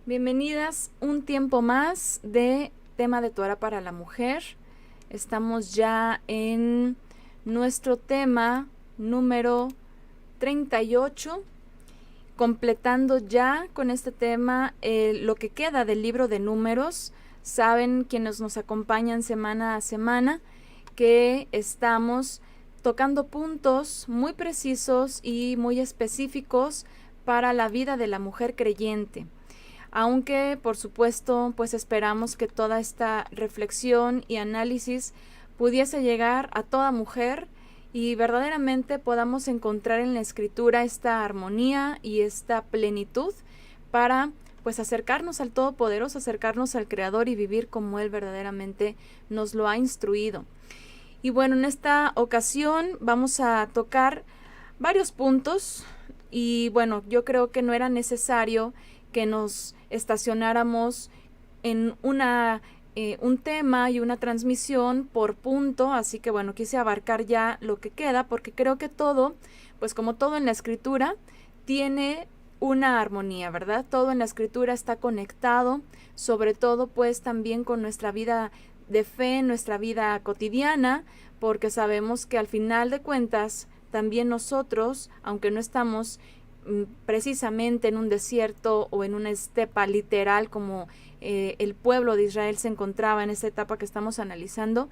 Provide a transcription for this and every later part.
Bienvenidas un tiempo más de tema de Torah para la mujer. Estamos ya en nuestro tema número 38, completando ya con este tema lo que queda del libro de Números. Saben quienes nos acompañan semana a semana que estamos tocando puntos muy precisos y muy específicos para la vida de la mujer creyente. Aunque, por supuesto, pues esperamos que toda esta reflexión y análisis pudiese llegar a toda mujer y verdaderamente podamos encontrar en la escritura esta armonía y esta plenitud para pues acercarnos al Todopoderoso, acercarnos al Creador y vivir como Él verdaderamente nos lo ha instruido. Y bueno, en esta ocasión vamos a tocar varios puntos y bueno, yo creo que no era necesario que nos estacionáramos en un tema y una transmisión por punto, así que bueno, quise abarcar ya lo que queda porque creo que todo, pues como todo en la escritura, tiene una armonía, ¿verdad? Todo en la escritura está conectado, sobre todo pues también con nuestra vida de fe, nuestra vida cotidiana, porque sabemos que al final de cuentas también nosotros, aunque no estamos precisamente en un desierto o en una estepa literal como el pueblo de Israel se encontraba en esta etapa que estamos analizando,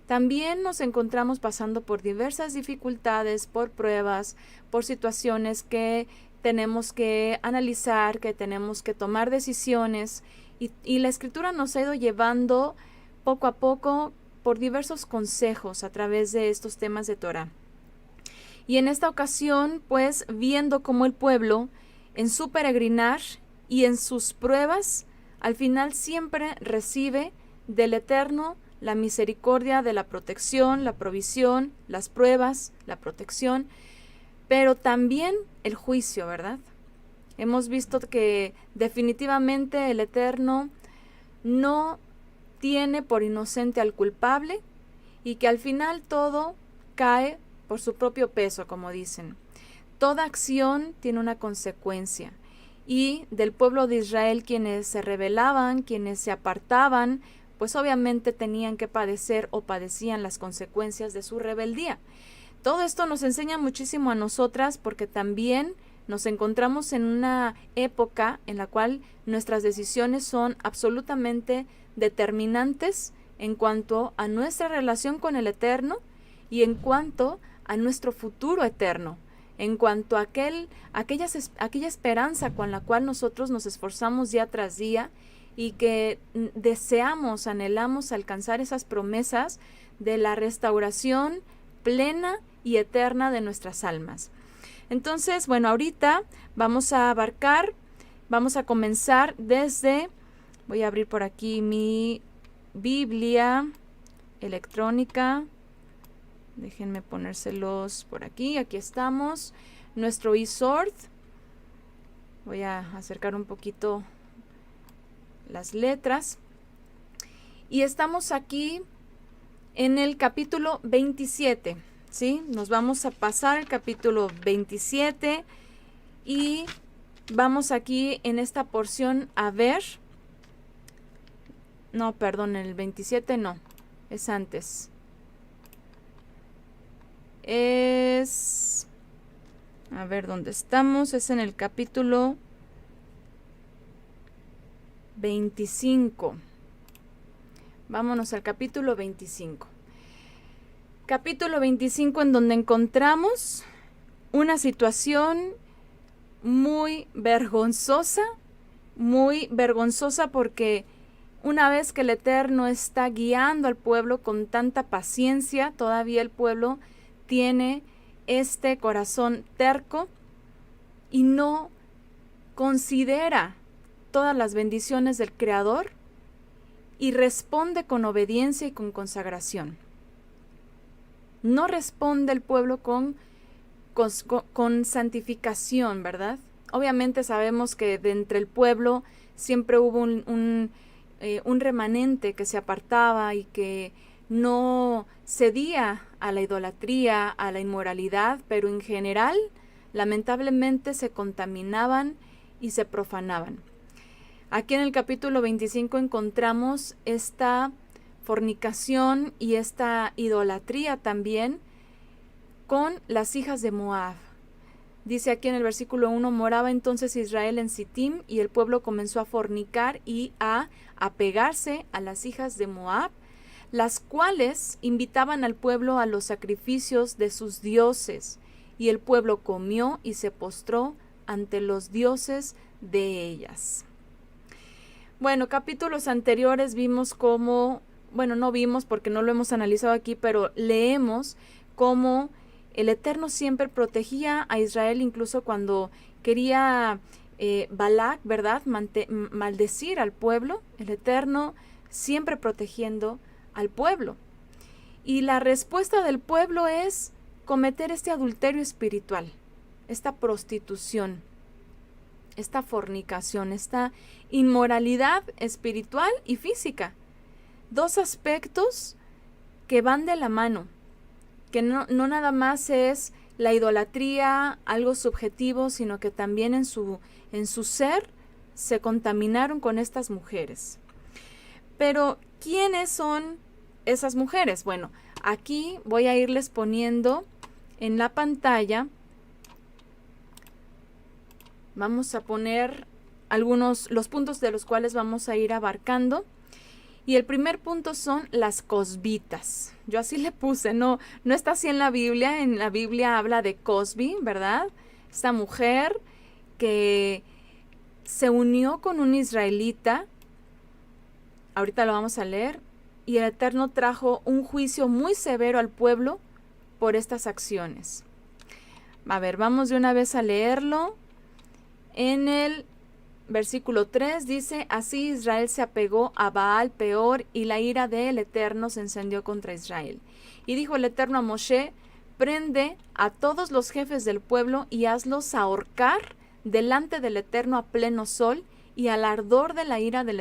también nos encontramos pasando por diversas dificultades, por pruebas, por situaciones que tenemos que analizar, que tenemos que tomar decisiones y la escritura nos ha ido llevando poco a poco por diversos consejos a través de estos temas de Torah. Y en esta ocasión, pues, viendo cómo el pueblo, en su peregrinar y en sus pruebas, al final siempre recibe del Eterno la misericordia de la protección, la provisión, las pruebas, la protección, pero también el juicio, ¿verdad? Hemos visto que definitivamente el Eterno no tiene por inocente al culpable y que al final todo cae por su propio peso, como dicen. Toda acción tiene una consecuencia y del pueblo de Israel quienes se rebelaban, quienes se apartaban, pues obviamente tenían que padecer o padecían las consecuencias de su rebeldía. Todo esto nos enseña muchísimo a nosotras porque también nos encontramos en una época en la cual nuestras decisiones son absolutamente determinantes en cuanto a nuestra relación con el Eterno y en cuanto a nuestro futuro eterno, en cuanto a aquella esperanza con la cual nosotros nos esforzamos día tras día y que deseamos, anhelamos alcanzar esas promesas de la restauración plena y eterna de nuestras almas. Entonces, bueno, ahorita vamos a comenzar desde, voy a abrir por aquí mi Biblia electrónica. Déjenme ponérselos por aquí. Aquí estamos. Nuestro eSword. Voy a acercar un poquito las letras. Y estamos aquí en el capítulo 27. ¿Sí? Nos vamos a pasar al capítulo 27. Y vamos aquí en esta porción a ver. No, perdón, en el 27 no. Es antes. A ver dónde estamos, es en el capítulo 25. Vámonos al capítulo 25. Capítulo 25 en donde encontramos una situación muy vergonzosa porque una vez que el Eterno está guiando al pueblo con tanta paciencia, todavía el pueblo tiene este corazón terco y no considera todas las bendiciones del Creador y responde con obediencia y con consagración. No responde el pueblo con santificación, ¿verdad? Obviamente sabemos que de entre el pueblo siempre hubo un remanente que se apartaba y que no cedía a la idolatría, a la inmoralidad, pero en general, lamentablemente, se contaminaban y se profanaban. Aquí en el capítulo 25 encontramos esta fornicación y esta idolatría también con las hijas de Moab. Dice aquí en el versículo 1, moraba entonces Israel en Sittim y el pueblo comenzó a fornicar y a apegarse a las hijas de Moab, las cuales invitaban al pueblo a los sacrificios de sus dioses, y el pueblo comió y se postró ante los dioses de ellas. Bueno, capítulos anteriores vimos cómo, bueno, no vimos porque no lo hemos analizado aquí, pero leemos cómo el Eterno siempre protegía a Israel, incluso cuando quería Balac, ¿verdad?, maldecir al pueblo, el Eterno siempre protegiendo al pueblo. Y la respuesta del pueblo es cometer este adulterio espiritual, esta prostitución, esta fornicación, esta inmoralidad espiritual y física. Dos aspectos que van de la mano, que no nada más es la idolatría, algo subjetivo, sino que también en su ser se contaminaron con estas mujeres. Pero, ¿quiénes son esas mujeres? Bueno, aquí voy a irles poniendo en la pantalla. Vamos a poner los puntos de los cuales vamos a ir abarcando. Y el primer punto son las cosbitas. Yo así le puse, no está así en la Biblia habla de Cosbi, ¿verdad? Esta mujer que se unió con un israelita, ahorita lo vamos a leer, y el Eterno trajo un juicio muy severo al pueblo por estas acciones. A ver, vamos de una vez a leerlo. En el versículo 3 dice, así Israel se apegó a Baal Peor y la ira del Eterno se encendió contra Israel. Y dijo el Eterno a Moshe, prende a todos los jefes del pueblo y hazlos ahorcar delante del Eterno a pleno sol, y el ardor de la ira del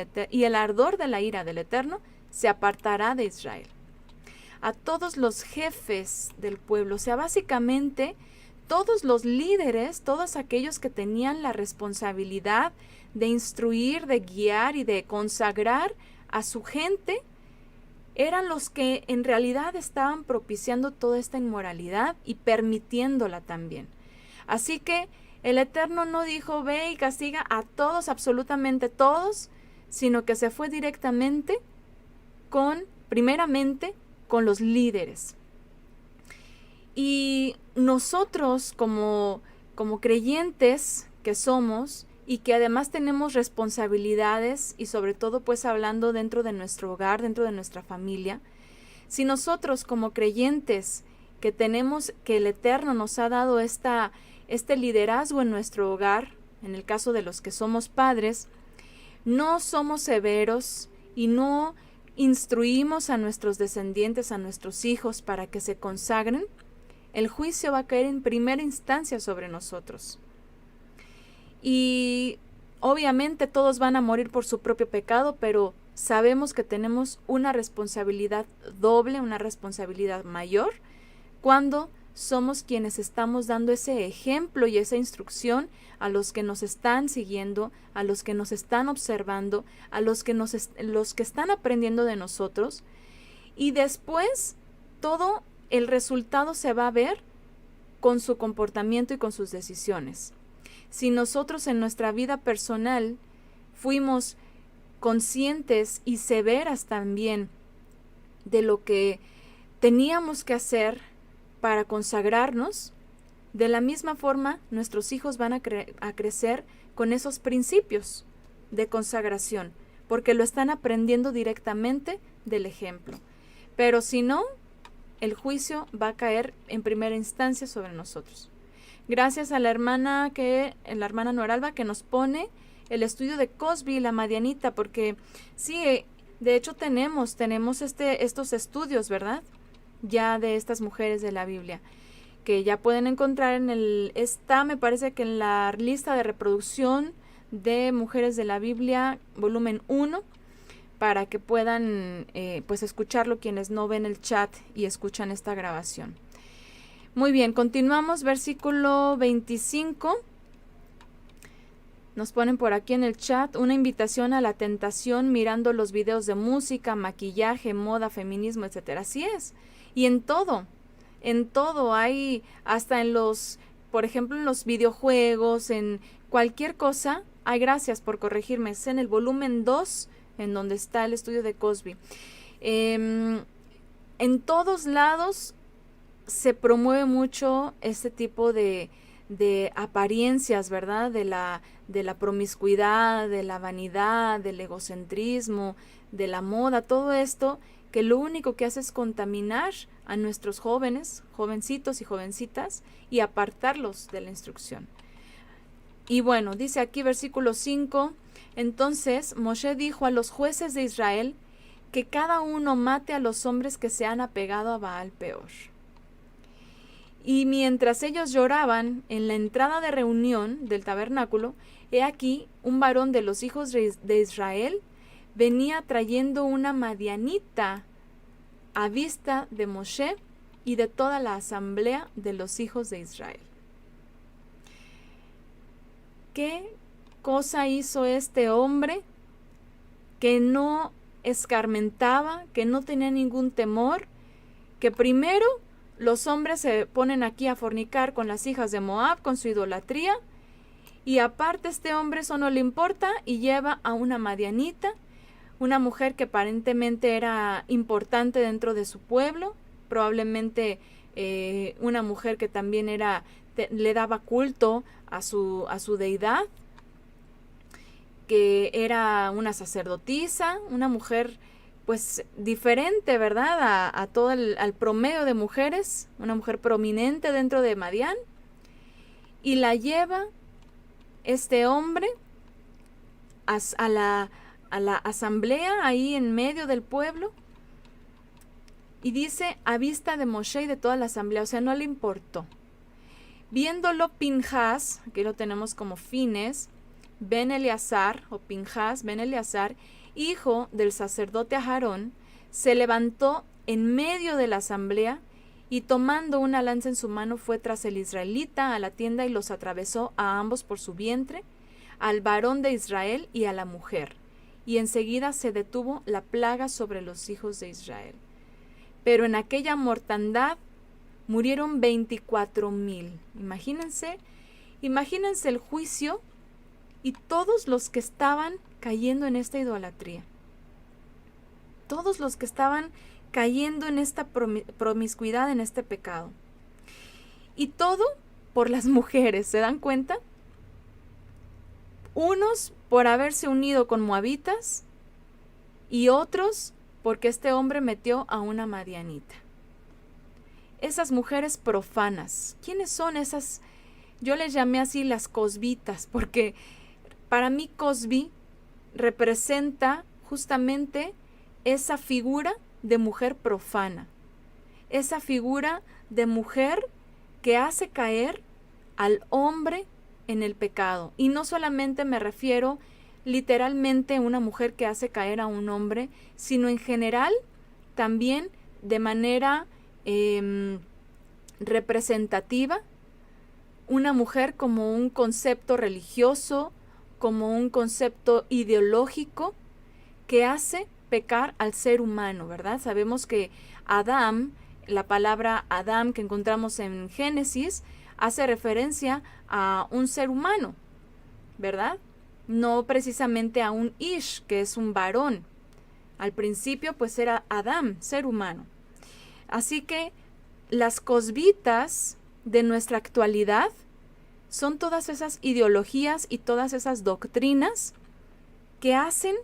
Eterno se apartará de Israel. A todos los jefes del pueblo, o sea, básicamente todos los líderes, todos aquellos que tenían la responsabilidad de instruir, de guiar y de consagrar a su gente, eran los que en realidad estaban propiciando toda esta inmoralidad y permitiéndola también. Así que el Eterno no dijo, ve y castiga a todos, absolutamente todos, sino que se fue directamente primeramente con los líderes. Y nosotros como creyentes que somos y que además tenemos responsabilidades y sobre todo pues hablando dentro de nuestro hogar, dentro de nuestra familia, si nosotros como creyentes que tenemos, que el Eterno nos ha dado este liderazgo en nuestro hogar, en el caso de los que somos padres, no somos severos y no instruimos a nuestros descendientes, a nuestros hijos para que se consagren, el juicio va a caer en primera instancia sobre nosotros. Y obviamente todos van a morir por su propio pecado, pero sabemos que tenemos una responsabilidad doble, una responsabilidad mayor, cuando somos quienes estamos dando ese ejemplo y esa instrucción a los que nos están siguiendo, a los que nos están observando, a los que están aprendiendo de nosotros. Y después todo el resultado se va a ver con su comportamiento y con sus decisiones. Si nosotros en nuestra vida personal fuimos conscientes y severas también de lo que teníamos que hacer para consagrarnos, de la misma forma nuestros hijos van a crecer con esos principios de consagración, porque lo están aprendiendo directamente del ejemplo. Pero si no, el juicio va a caer en primera instancia sobre nosotros. Gracias a la hermana Noralba que nos pone el estudio de Cosbi, la Madianita, porque sí, de hecho tenemos estos estudios, ¿verdad? Ya de estas mujeres de la Biblia, que ya pueden encontrar me parece que en la lista de reproducción de Mujeres de la Biblia, volumen 1, para que puedan pues escucharlo quienes no ven el chat y escuchan esta grabación. Muy bien, continuamos, versículo 25. Nos ponen por aquí en el chat una invitación a la tentación mirando los videos de música, maquillaje, moda, feminismo, etcétera. Así es. Y en todo hay, hasta en los, por ejemplo, en los videojuegos, en cualquier cosa. Ay, gracias por corregirme. Es en el volumen 2, en donde está el estudio de Cosby. En todos lados se promueve mucho este tipo de apariencias, ¿verdad? De la promiscuidad, de la vanidad, del egocentrismo, de la moda, todo esto que lo único que hace es contaminar a nuestros jóvenes, jovencitos y jovencitas, y apartarlos de la instrucción. Y bueno, dice aquí versículo 5, entonces Moshe dijo a los jueces de Israel que cada uno mate a los hombres que se han apegado a Baal Peor. Y mientras ellos lloraban en la entrada de reunión del tabernáculo, he aquí un varón de los hijos de Israel venía trayendo una madianita a vista de Moshe y de toda la asamblea de los hijos de Israel. ¿Qué cosa hizo este hombre que no escarmentaba, que no tenía ningún temor, que primero los hombres se ponen aquí a fornicar con las hijas de Moab, con su idolatría, y aparte este hombre eso no le importa y lleva a una madianita, una mujer que aparentemente era importante dentro de su pueblo, probablemente una mujer que también le daba culto a su deidad, que era una sacerdotisa, una mujer pues diferente, ¿verdad? A todo al promedio de mujeres, una mujer prominente dentro de Madián, y la lleva este hombre a la asamblea ahí en medio del pueblo, y dice a vista de Moshe y de toda la asamblea, o sea, no le importó. Viéndolo Pinjas, aquí lo tenemos como Fines, Ben Eleazar, o Pinjas, Ben Eleazar, hijo del sacerdote Aarón, se levantó en medio de la asamblea y tomando una lanza en su mano fue tras el israelita a la tienda y los atravesó a ambos por su vientre, al varón de Israel y a la mujer. Y enseguida se detuvo la plaga sobre los hijos de Israel. Pero en aquella mortandad murieron 24,000. Imagínense el juicio y todos los que estaban cayendo en esta idolatría. Todos los que estaban cayendo en esta promiscuidad, en este pecado. Y todo por las mujeres, ¿se dan cuenta? Unos por haberse unido con moabitas y otros porque este hombre metió a una madianita. Esas mujeres profanas, ¿quiénes son esas? Yo les llamé así las cosbitas, porque para mí Cosby representa justamente esa figura de mujer profana, esa figura de mujer que hace caer al hombre en el pecado. Y no solamente me refiero literalmente a una mujer que hace caer a un hombre, sino en general también de manera representativa, una mujer como un concepto religioso, como un concepto ideológico que hace pecar al ser humano, ¿verdad? Sabemos que Adán, la palabra Adán que encontramos en Génesis, hace referencia a un ser humano, ¿verdad? No precisamente a un Ish, que es un varón. Al principio, pues era Adán, ser humano. Así que las cosbitas de nuestra actualidad son todas esas ideologías y todas esas doctrinas que hacen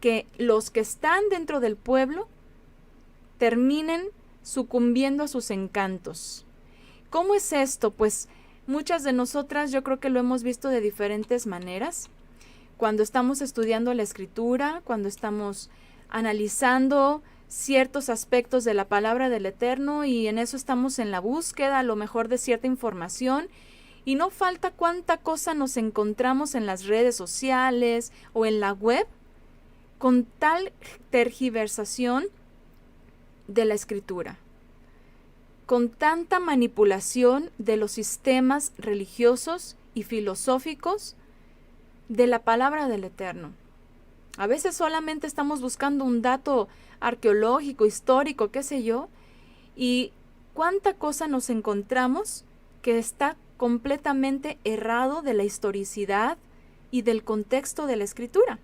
que los que están dentro del pueblo terminen sucumbiendo a sus encantos. ¿Cómo es esto? Pues muchas de nosotras yo creo que lo hemos visto de diferentes maneras. Cuando estamos estudiando la Escritura, cuando estamos analizando ciertos aspectos de la palabra del Eterno y en eso estamos en la búsqueda a lo mejor de cierta información, y no falta cuánta cosa nos encontramos en las redes sociales o en la web con tal tergiversación de la Escritura, con tanta manipulación de los sistemas religiosos y filosóficos de la palabra del Eterno. A veces solamente estamos buscando un dato arqueológico, histórico, qué sé yo, y cuánta cosa nos encontramos que está completamente errado de la historicidad y del contexto de la escritura.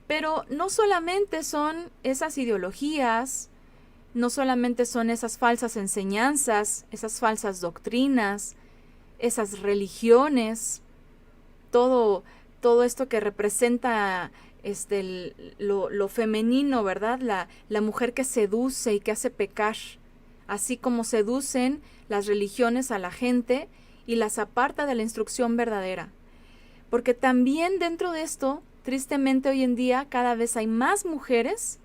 Pero no solamente son esas ideologías, no solamente son esas falsas enseñanzas, esas falsas doctrinas, esas religiones, todo esto que representa lo femenino, ¿verdad? La mujer que seduce y que hace pecar, así como seducen las religiones a la gente y las aparta de la instrucción verdadera. Porque también dentro de esto, tristemente hoy en día cada vez hay más mujeres,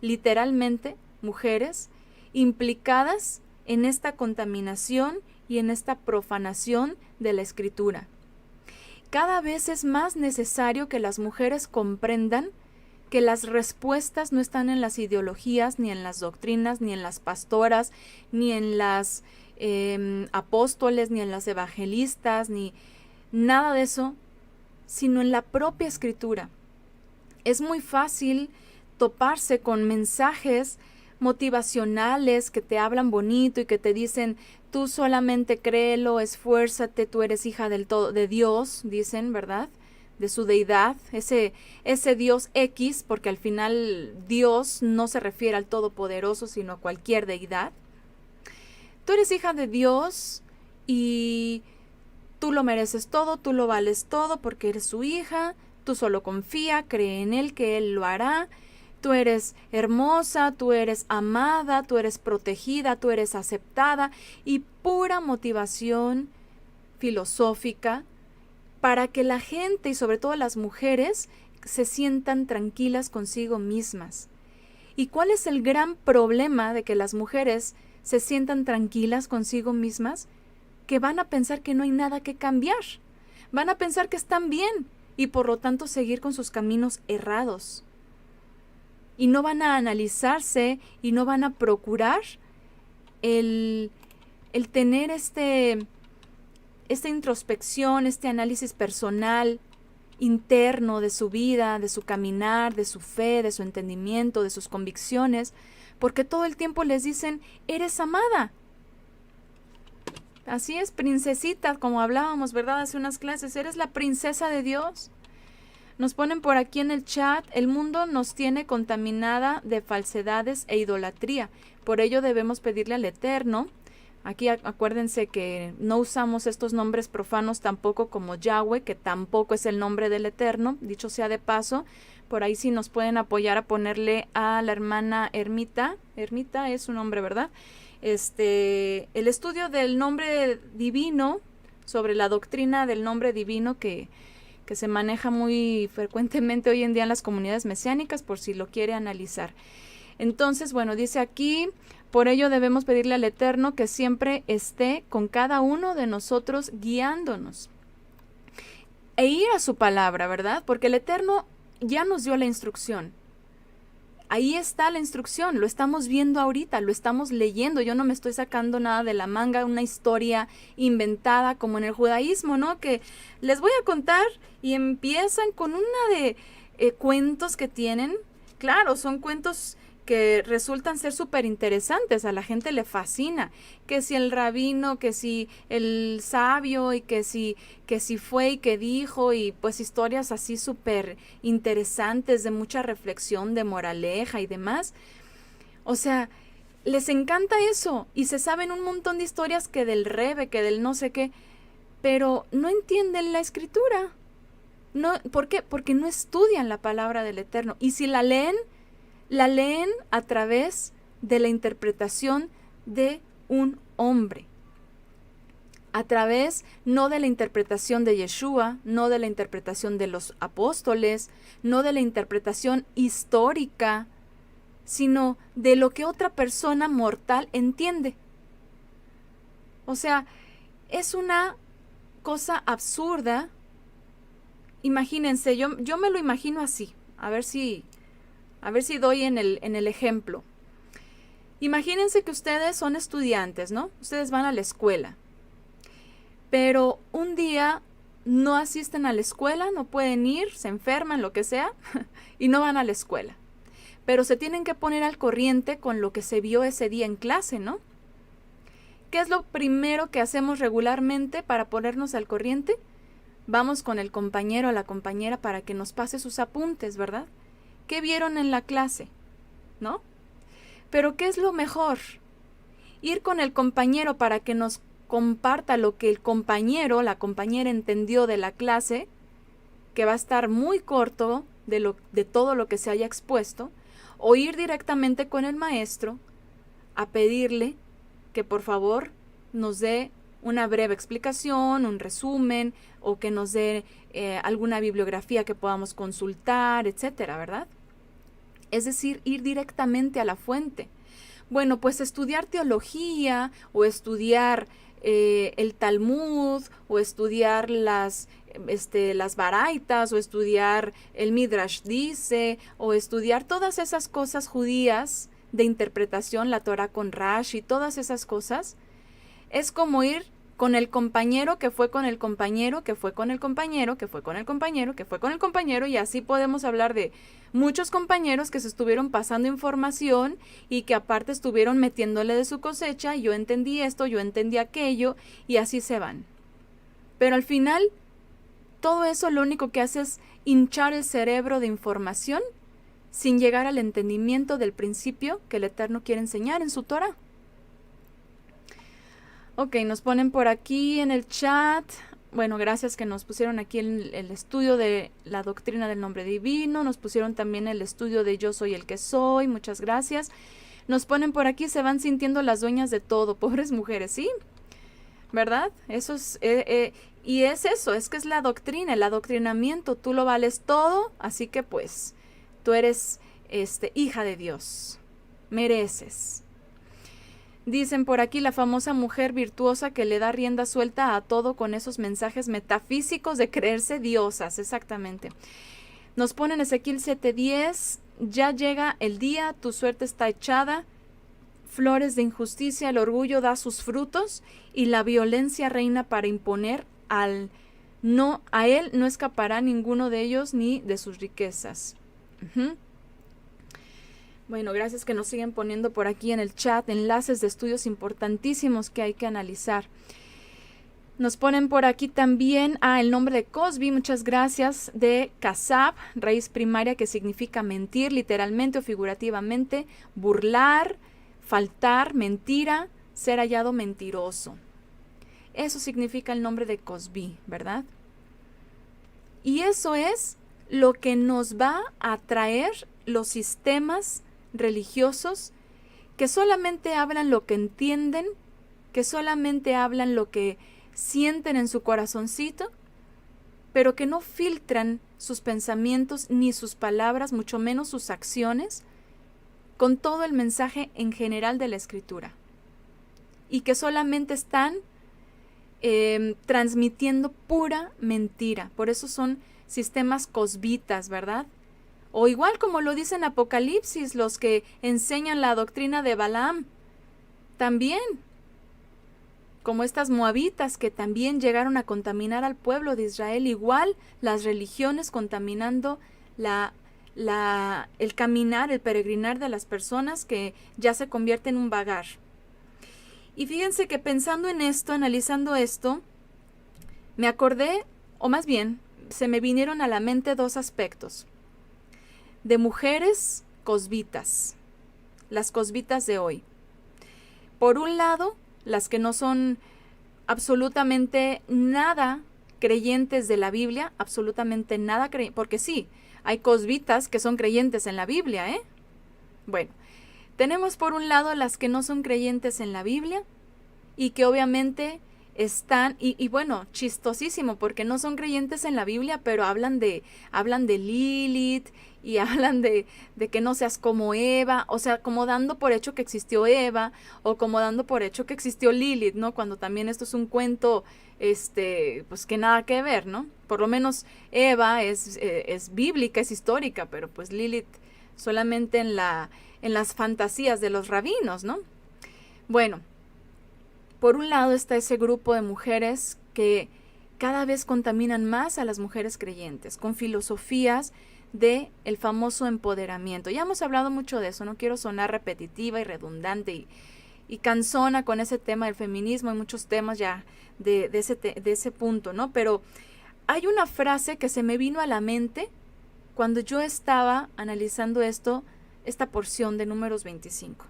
literalmente mujeres, implicadas en esta contaminación y en esta profanación de la escritura. Cada vez es más necesario que las mujeres comprendan que las respuestas no están en las ideologías, ni en las doctrinas, ni en las pastoras, ni en las apóstoles, ni en las evangelistas, ni nada de eso, sino en la propia escritura. Es muy fácil toparse con mensajes motivacionales que te hablan bonito y que te dicen, tú solamente créelo, esfuérzate, tú eres hija del todo de Dios, dicen, ¿verdad? De su deidad, ese Dios X, porque al final Dios no se refiere al Todopoderoso, sino a cualquier deidad. Tú eres hija de Dios y tú lo mereces todo, tú lo vales todo porque eres su hija, tú solo confía, cree en Él, que Él lo hará. Tú eres hermosa, tú eres amada, tú eres protegida, tú eres aceptada, y pura motivación filosófica para que la gente y sobre todo las mujeres se sientan tranquilas consigo mismas. ¿Y cuál es el gran problema de que las mujeres se sientan tranquilas consigo mismas? Que van a pensar que no hay nada que cambiar. Van a pensar que están bien y por lo tanto seguir con sus caminos errados. Y no van a analizarse y no van a procurar el tener esta introspección, este análisis personal, interno de su vida, de su caminar, de su fe, de su entendimiento, de sus convicciones, porque todo el tiempo les dicen, eres amada. Así es, princesita, como hablábamos, ¿verdad? Hace unas clases, eres la princesa de Dios. Nos ponen por aquí en el chat, el mundo nos tiene contaminada de falsedades e idolatría. Por ello debemos pedirle al Eterno. Aquí acuérdense que no usamos estos nombres profanos tampoco como Yahweh, que tampoco es el nombre del Eterno, dicho sea de paso. Por ahí sí nos pueden apoyar a ponerle a la hermana Ermita. Ermita es su nombre, ¿verdad? El estudio del nombre divino, sobre la doctrina del nombre divino que se maneja muy frecuentemente hoy en día en las comunidades mesiánicas, por si lo quiere analizar. Entonces, bueno, dice aquí, por ello debemos pedirle al Eterno que siempre esté con cada uno de nosotros guiándonos e ir a su palabra, ¿verdad? Porque el Eterno ya nos dio la instrucción. Ahí está la instrucción, lo estamos viendo ahorita, lo estamos leyendo. Yo no me estoy sacando nada de la manga, una historia inventada como en el judaísmo, ¿no? Que les voy a contar y empiezan con una de cuentos que tienen. Claro, son cuentos que resultan ser súper interesantes, a la gente le fascina, que si el rabino, que si el sabio y que si fue y que dijo, y pues historias así súper interesantes de mucha reflexión, de moraleja y demás. O sea, les encanta eso y se saben un montón de historias que del Rebe, que del no sé qué, pero no entienden la escritura. No, ¿por qué? Porque no estudian la palabra del Eterno, y si la leen a través de la interpretación de un hombre, a través no de la interpretación de Yeshua, no de la interpretación de los apóstoles, no de la interpretación histórica, sino de lo que otra persona mortal entiende. O sea, es una cosa absurda. Imagínense, yo me lo imagino así, a ver si doy en el ejemplo. Imagínense que ustedes son estudiantes, ¿no? Ustedes van a la escuela. Pero un día no asisten a la escuela, no pueden ir, se enferman, lo que sea, y no van a la escuela. Pero se tienen que poner al corriente con lo que se vio ese día en clase, ¿no? ¿Qué es lo primero que hacemos regularmente para ponernos al corriente? Vamos con el compañero o la compañera para que nos pase sus apuntes, ¿verdad? ¿Qué vieron en la clase? ¿No? Pero ¿qué es lo mejor? Ir con el compañero para que nos comparta lo que el compañero o la compañera entendió de la clase, que va a estar muy corto de todo lo que se haya expuesto, o ir directamente con el maestro a pedirle que por favor nos dé una breve explicación, un resumen, o que nos dé alguna bibliografía que podamos consultar, etcétera, ¿verdad? Es decir, ir directamente a la fuente. Bueno, pues estudiar teología o estudiar el Talmud o estudiar las Baraitas o estudiar el Midrash dice o estudiar todas esas cosas judías de interpretación, la Torah con Rashi, todas esas cosas, es como ir con el compañero que fue con el compañero, que fue con el compañero, que fue con el compañero, que fue con el compañero, y así podemos hablar de muchos compañeros que se estuvieron pasando información y que aparte estuvieron metiéndole de su cosecha, y yo entendí esto, yo entendí aquello, y así se van. Pero al final, todo eso lo único que hace es hinchar el cerebro de información sin llegar al entendimiento del principio que el Eterno quiere enseñar en su Torah. Ok, nos ponen por aquí en el chat. Bueno, gracias que nos pusieron aquí el estudio de la doctrina del nombre divino. Nos pusieron también el estudio de yo soy el que soy. Muchas gracias. Nos ponen por aquí, se van sintiendo las dueñas de todo. Pobres mujeres, ¿sí? ¿Verdad? Eso es... y es eso, es que es la doctrina, el adoctrinamiento. Tú lo vales todo, así que pues, tú eres hija de Dios. Mereces. Dicen por aquí la famosa mujer virtuosa que le da rienda suelta a todo con esos mensajes metafísicos de creerse diosas, exactamente. Nos ponen Ezequiel 7:10, ya llega el día, tu suerte está echada, flores de injusticia, el orgullo da sus frutos y la violencia reina para imponer a él no escapará ninguno de ellos ni de sus riquezas. Bueno, gracias que nos siguen poniendo por aquí en el chat enlaces de estudios importantísimos que hay que analizar. Nos ponen por aquí también el nombre de Cosby, muchas gracias, de Kasab, raíz primaria que significa mentir, literalmente o figurativamente, burlar, faltar, mentira, ser hallado mentiroso. Eso significa el nombre de Cosby, ¿verdad? Y eso es lo que nos va a traer los sistemas religiosos que solamente hablan lo que entienden, que solamente hablan lo que sienten en su corazoncito, pero que no filtran sus pensamientos ni sus palabras, mucho menos sus acciones, con todo el mensaje en general de la Escritura. Y que solamente están transmitiendo pura mentira. Por eso son sistemas cosbitas, ¿verdad? O igual como lo dice en Apocalipsis, los que enseñan la doctrina de Balaam, también, como estas moabitas que también llegaron a contaminar al pueblo de Israel, igual las religiones contaminando el caminar, el peregrinar de las personas que ya se convierte en un vagar. Y fíjense que pensando en esto, analizando esto, me acordé, o más bien, se me vinieron a la mente dos aspectos. De mujeres cosbitas, las cosbitas de hoy. Por un lado, las que no son absolutamente nada creyentes de la Biblia, absolutamente nada creyentes, porque sí, hay cosbitas que son creyentes en la Biblia, ¿eh? Bueno, tenemos por un lado las que no son creyentes en la Biblia y que obviamente están, y bueno, chistosísimo, porque no son creyentes en la Biblia, pero hablan de Lilith, y hablan de que no seas como Eva, o sea, como dando por hecho que existió Eva, o como dando por hecho que existió Lilith, ¿no? Cuando también esto es un cuento, pues que nada que ver, ¿no? Por lo menos Eva es bíblica, es histórica, pero pues Lilith solamente en las fantasías de los rabinos, ¿no? Bueno, por un lado está ese grupo de mujeres que cada vez contaminan más a las mujeres creyentes con filosofías de el famoso empoderamiento. Ya hemos hablado mucho de eso, no quiero sonar repetitiva y redundante y cansona con ese tema del feminismo. Hay muchos temas ya de ese punto, ¿no? Pero hay una frase que se me vino a la mente cuando yo estaba analizando esta porción de Números 25.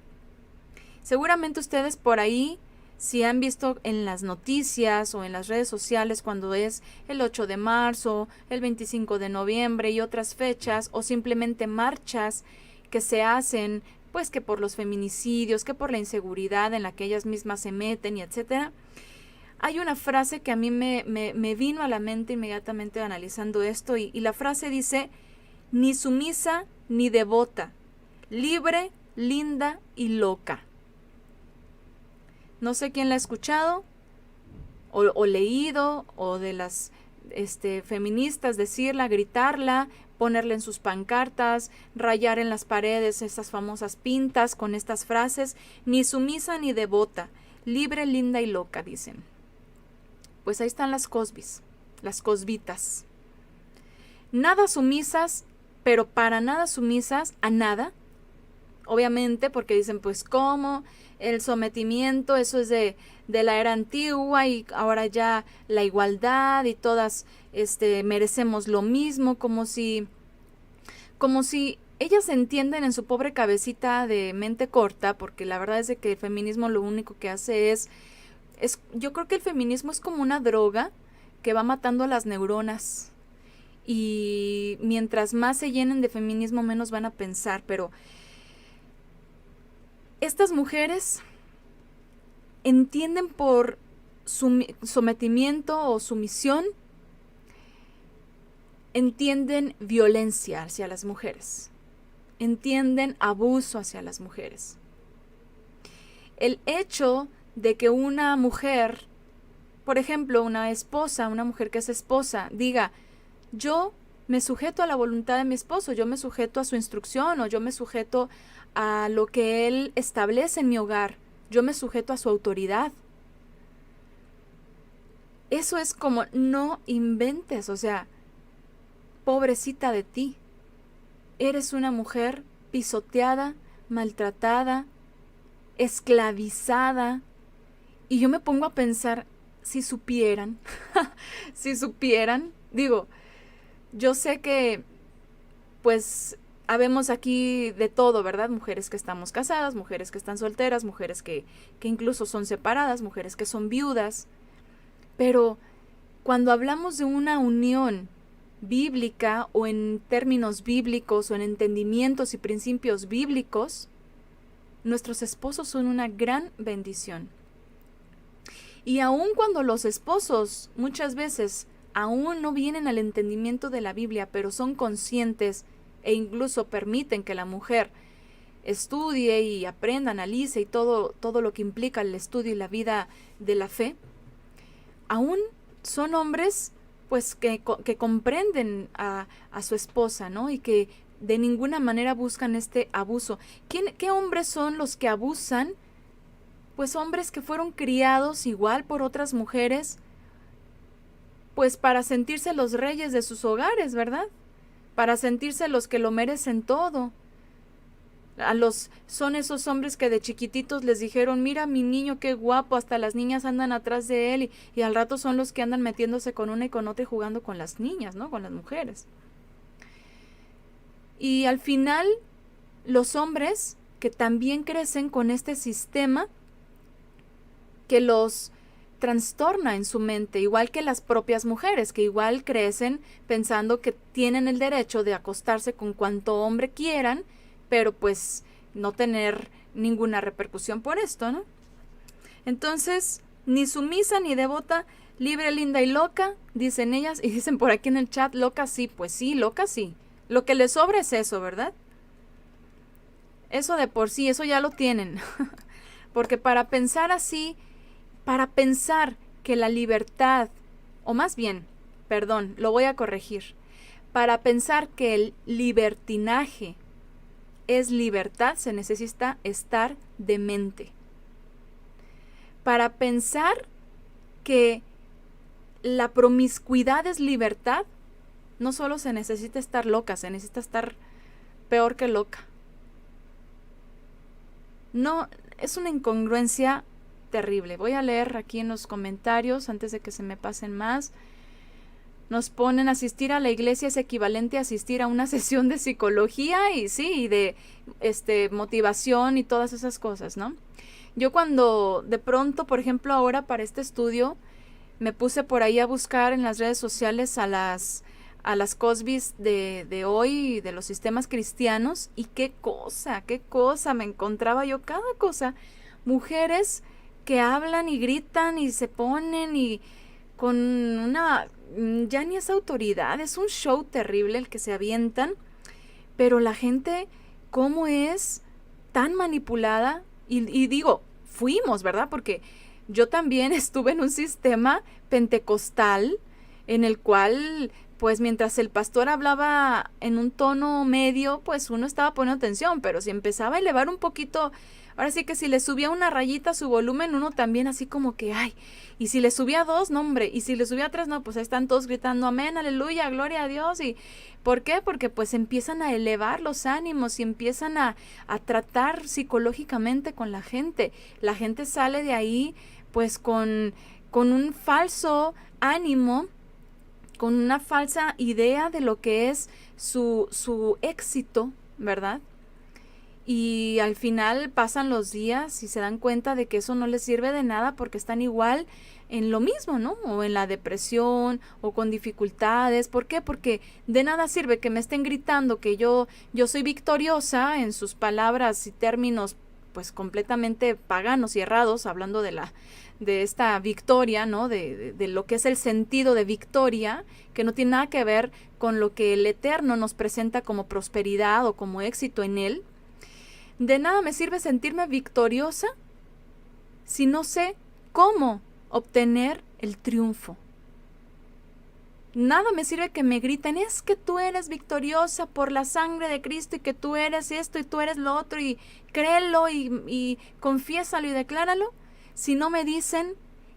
Seguramente ustedes por ahí, si han visto en las noticias o en las redes sociales cuando es el 8 de marzo, el 25 de noviembre y otras fechas, o simplemente marchas que se hacen, pues que por los feminicidios, que por la inseguridad en la que ellas mismas se meten y etcétera. Hay una frase que a mí me vino a la mente inmediatamente analizando esto y la frase dice: ni sumisa ni devota, libre, linda y loca. No sé quién la ha escuchado o leído, o de las feministas decirla, gritarla, ponerla en sus pancartas, rayar en las paredes esas famosas pintas con estas frases: ni sumisa ni devota, libre, linda y loca, dicen. Pues ahí están las Cosbys, las Cosbitas. Nada sumisas, pero para nada sumisas a nada. Obviamente, porque dicen, pues, ¿cómo? El sometimiento, eso es de la era antigua, y ahora ya la igualdad y todas merecemos lo mismo, como si ellas entienden en su pobre cabecita de mente corta, porque la verdad es de que el feminismo lo único que hace es yo creo que el feminismo es como una droga que va matando las neuronas, y mientras más se llenen de feminismo menos van a pensar. Pero estas mujeres entienden por sometimiento o sumisión, entienden violencia hacia las mujeres, entienden abuso hacia las mujeres. El hecho de que una mujer, por ejemplo, una mujer que es esposa, diga: yo me sujeto a la voluntad de mi esposo, yo me sujeto a su instrucción, o yo me sujeto a lo que él establece en mi hogar, yo me sujeto a su autoridad. Eso es como, no inventes, o sea, pobrecita de ti. Eres una mujer pisoteada, maltratada, esclavizada. Y yo me pongo a pensar, si supieran, digo, yo sé que, pues, habemos aquí de todo, ¿verdad? Mujeres que estamos casadas, mujeres que están solteras, mujeres que incluso son separadas, mujeres que son viudas. Pero cuando hablamos de una unión bíblica, o en términos bíblicos, o en entendimientos y principios bíblicos, nuestros esposos son una gran bendición. Y aun cuando los esposos muchas veces aún no vienen al entendimiento de la Biblia, pero son conscientes e incluso permiten que la mujer estudie y aprenda, analice y todo lo que implica el estudio y la vida de la fe, aún son hombres pues que comprenden a su esposa, ¿no? Y que de ninguna manera buscan este abuso. ¿Qué hombres son los que abusan? Pues hombres que fueron criados igual por otras mujeres, pues para sentirse los reyes de sus hogares, ¿verdad? Para sentirse los que lo merecen todo. Son esos hombres que de chiquititos les dijeron: mira mi niño, qué guapo, hasta las niñas andan atrás de él, y al rato son los que andan metiéndose con una y con otra y jugando con las niñas, ¿no? Con las mujeres. Y al final, los hombres que también crecen con este sistema que los trastorna en su mente, igual que las propias mujeres, que igual crecen pensando que tienen el derecho de acostarse con cuanto hombre quieran, pero pues no tener ninguna repercusión por esto, ¿no? Entonces, ni sumisa ni devota, libre, linda y loca, dicen ellas, y dicen por aquí en el chat: loca sí. Pues sí, loca sí. Lo que les sobra es eso, ¿verdad? Eso de por sí, eso ya lo tienen. Porque para pensar así, para pensar que la libertad, o más bien, perdón, lo voy a corregir, para pensar que el libertinaje es libertad, se necesita estar demente. Para pensar que la promiscuidad es libertad, no solo se necesita estar loca, se necesita estar peor que loca. No, es una incongruencia terrible. Voy a leer aquí en los comentarios antes de que se me pasen más. Nos ponen: asistir a la iglesia es equivalente a asistir a una sesión de psicología y sí, y de motivación y todas esas cosas, ¿no? Yo cuando de pronto, por ejemplo, ahora para este estudio, me puse por ahí a buscar en las redes sociales a las Cosbys de hoy, de los sistemas cristianos, y qué cosa, me encontraba yo cada cosa. Mujeres que hablan y gritan y se ponen y con una, ya ni es autoridad, es un show terrible el que se avientan, pero la gente, ¿cómo es tan manipulada? Y digo, fuimos, ¿verdad? Porque yo también estuve en un sistema pentecostal en el cual, pues mientras el pastor hablaba en un tono medio, pues uno estaba poniendo atención, pero si empezaba a elevar un poquito, ahora sí que si le subía una rayita a su volumen, uno también así como que, ay, y si le subía 2, no hombre, y si le subía 3, no, pues ahí están todos gritando, amén, aleluya, gloria a Dios. ¿Y por qué? Porque pues empiezan a elevar los ánimos y empiezan a tratar psicológicamente con la gente. La gente sale de ahí pues con un falso ánimo, con una falsa idea de lo que es su éxito, ¿verdad? Y al final pasan los días y se dan cuenta de que eso no les sirve de nada porque están igual en lo mismo, ¿no? O en la depresión o con dificultades. ¿Por qué? Porque de nada sirve que me estén gritando que yo soy victoriosa en sus palabras y términos pues completamente paganos y errados, hablando de esta victoria, ¿no? De lo que es el sentido de victoria, que no tiene nada que ver con lo que el Eterno nos presenta como prosperidad o como éxito en Él. De nada me sirve sentirme victoriosa si no sé cómo obtener el triunfo. Nada me sirve que me griten, es que tú eres victoriosa por la sangre de Cristo y que tú eres esto y tú eres lo otro y créelo y confiésalo y decláralo, si no me dicen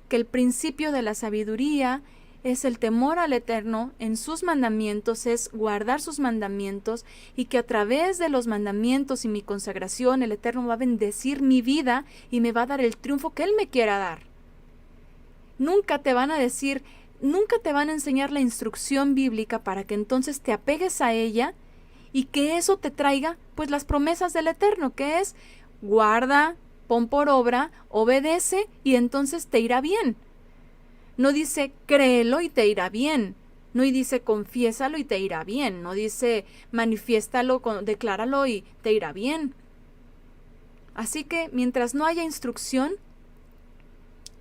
que el principio de la sabiduría es el temor al Eterno en sus mandamientos, es guardar sus mandamientos y que a través de los mandamientos y mi consagración el Eterno va a bendecir mi vida y me va a dar el triunfo que Él me quiera dar. Nunca te van a decir, nunca te van a enseñar la instrucción bíblica para que entonces te apegues a ella y que eso te traiga pues las promesas del Eterno, que es guarda, pon por obra, obedece y entonces te irá bien. No dice créelo y te irá bien. No dice confiésalo y te irá bien. No dice manifiéstalo, decláralo y te irá bien. Así que mientras no haya instrucción,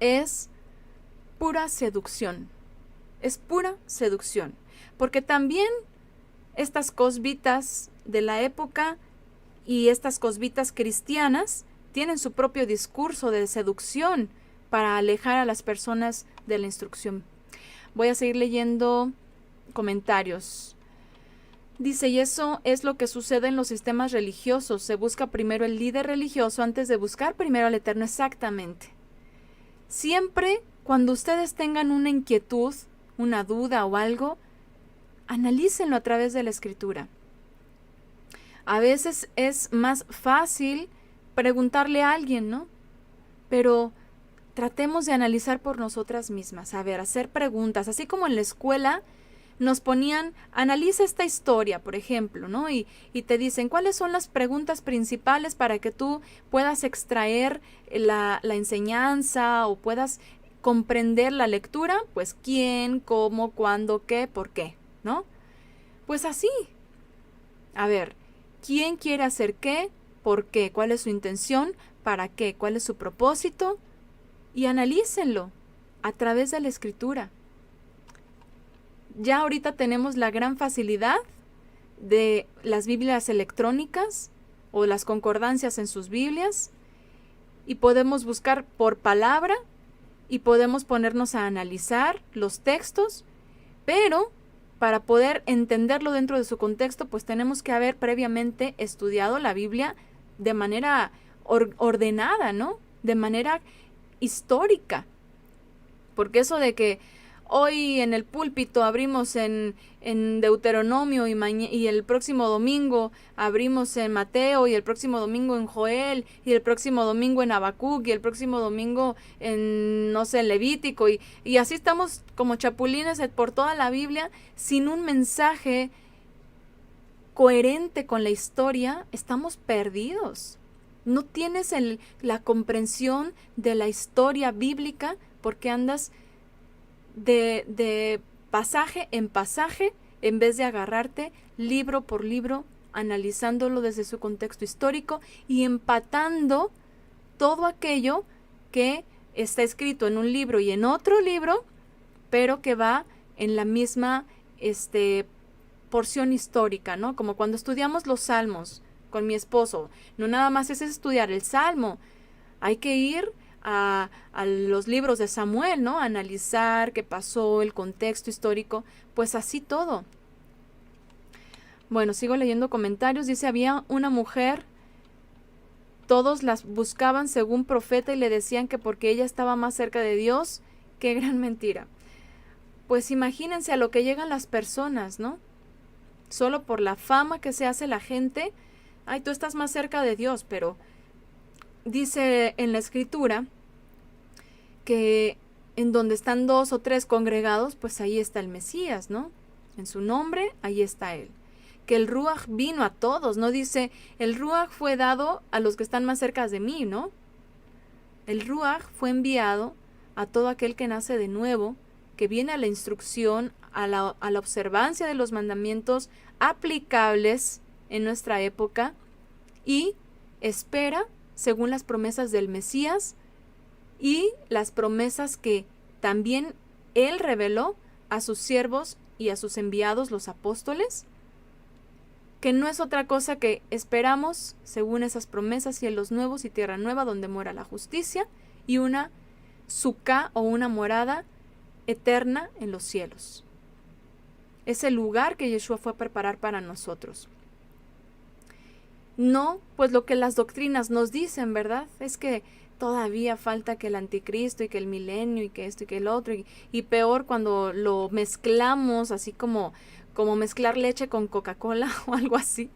es pura seducción. Es pura seducción. Porque también estas cosbitas de la época y estas cosbitas cristianas tienen su propio discurso de seducción para alejar a las personas de la instrucción. Voy a seguir leyendo comentarios. Dice, y eso es lo que sucede en los sistemas religiosos. Se busca primero el líder religioso antes de buscar primero al Eterno. Exactamente. Siempre cuando ustedes tengan una inquietud, una duda o algo, analícenlo a través de la Escritura. A veces es más fácil preguntarle a alguien, ¿no? Pero tratemos de analizar por nosotras mismas, a ver, hacer preguntas, así como en la escuela nos ponían, analiza esta historia, por ejemplo, ¿no? Y te dicen, ¿cuáles son las preguntas principales para que tú puedas extraer la enseñanza o puedas comprender la lectura? Pues, ¿quién, cómo, cuándo, qué, por qué, ¿no? Pues así. A ver, ¿quién quiere hacer qué? ¿Por qué? ¿Cuál es su intención? ¿Para qué? ¿Cuál es su propósito? Y analícenlo a través de la Escritura. Ya ahorita tenemos la gran facilidad de las Biblias electrónicas o las concordancias en sus Biblias y podemos buscar por palabra y podemos ponernos a analizar los textos, pero para poder entenderlo dentro de su contexto, pues tenemos que haber previamente estudiado la Biblia de manera ordenada, ¿no? De manera histórica. Porque eso de que, hoy en el púlpito abrimos en Deuteronomio y el próximo domingo abrimos en Mateo y el próximo domingo en Joel y el próximo domingo en Habacuc y el próximo domingo en, no sé, en Levítico y así estamos como chapulines por toda la Biblia sin un mensaje coherente con la historia. Estamos perdidos. No tienes la comprensión de la historia bíblica porque andas de pasaje en pasaje en vez de agarrarte libro por libro, analizándolo desde su contexto histórico y empatando todo aquello que está escrito en un libro y en otro libro, pero que va en la misma porción histórica, ¿no? Como cuando estudiamos los salmos con mi esposo, no nada más es estudiar el salmo, hay que ir a los libros de Samuel, ¿no? Analizar qué pasó, el contexto histórico, pues así todo. Bueno, sigo leyendo comentarios. Dice, había una mujer, todos las buscaban según profeta y le decían que porque ella estaba más cerca de Dios. ¡Qué gran mentira! Pues imagínense a lo que llegan las personas, ¿no? Solo por la fama que se hace la gente. Ay, tú estás más cerca de Dios, pero dice en la Escritura que en donde están 2 o 3 congregados, pues ahí está el Mesías, ¿no? En su nombre, ahí está Él. Que el Ruaj vino a todos, no dice, el Ruaj fue dado a los que están más cerca de mí, ¿no? El Ruaj fue enviado a todo aquel que nace de nuevo, que viene a la instrucción, a la observancia de los mandamientos aplicables en nuestra época y espera según las promesas del Mesías y las promesas que también Él reveló a sus siervos y a sus enviados, los apóstoles, que no es otra cosa que esperamos según esas promesas cielos nuevos y tierra nueva donde mora la justicia y una suká o una morada eterna en los cielos. Es el lugar que Yeshua fue a preparar para nosotros. No, pues lo que las doctrinas nos dicen, ¿verdad? Es que todavía falta que el anticristo y que el milenio y que esto y que el otro y peor cuando lo mezclamos así como mezclar leche con Coca-Cola o algo así.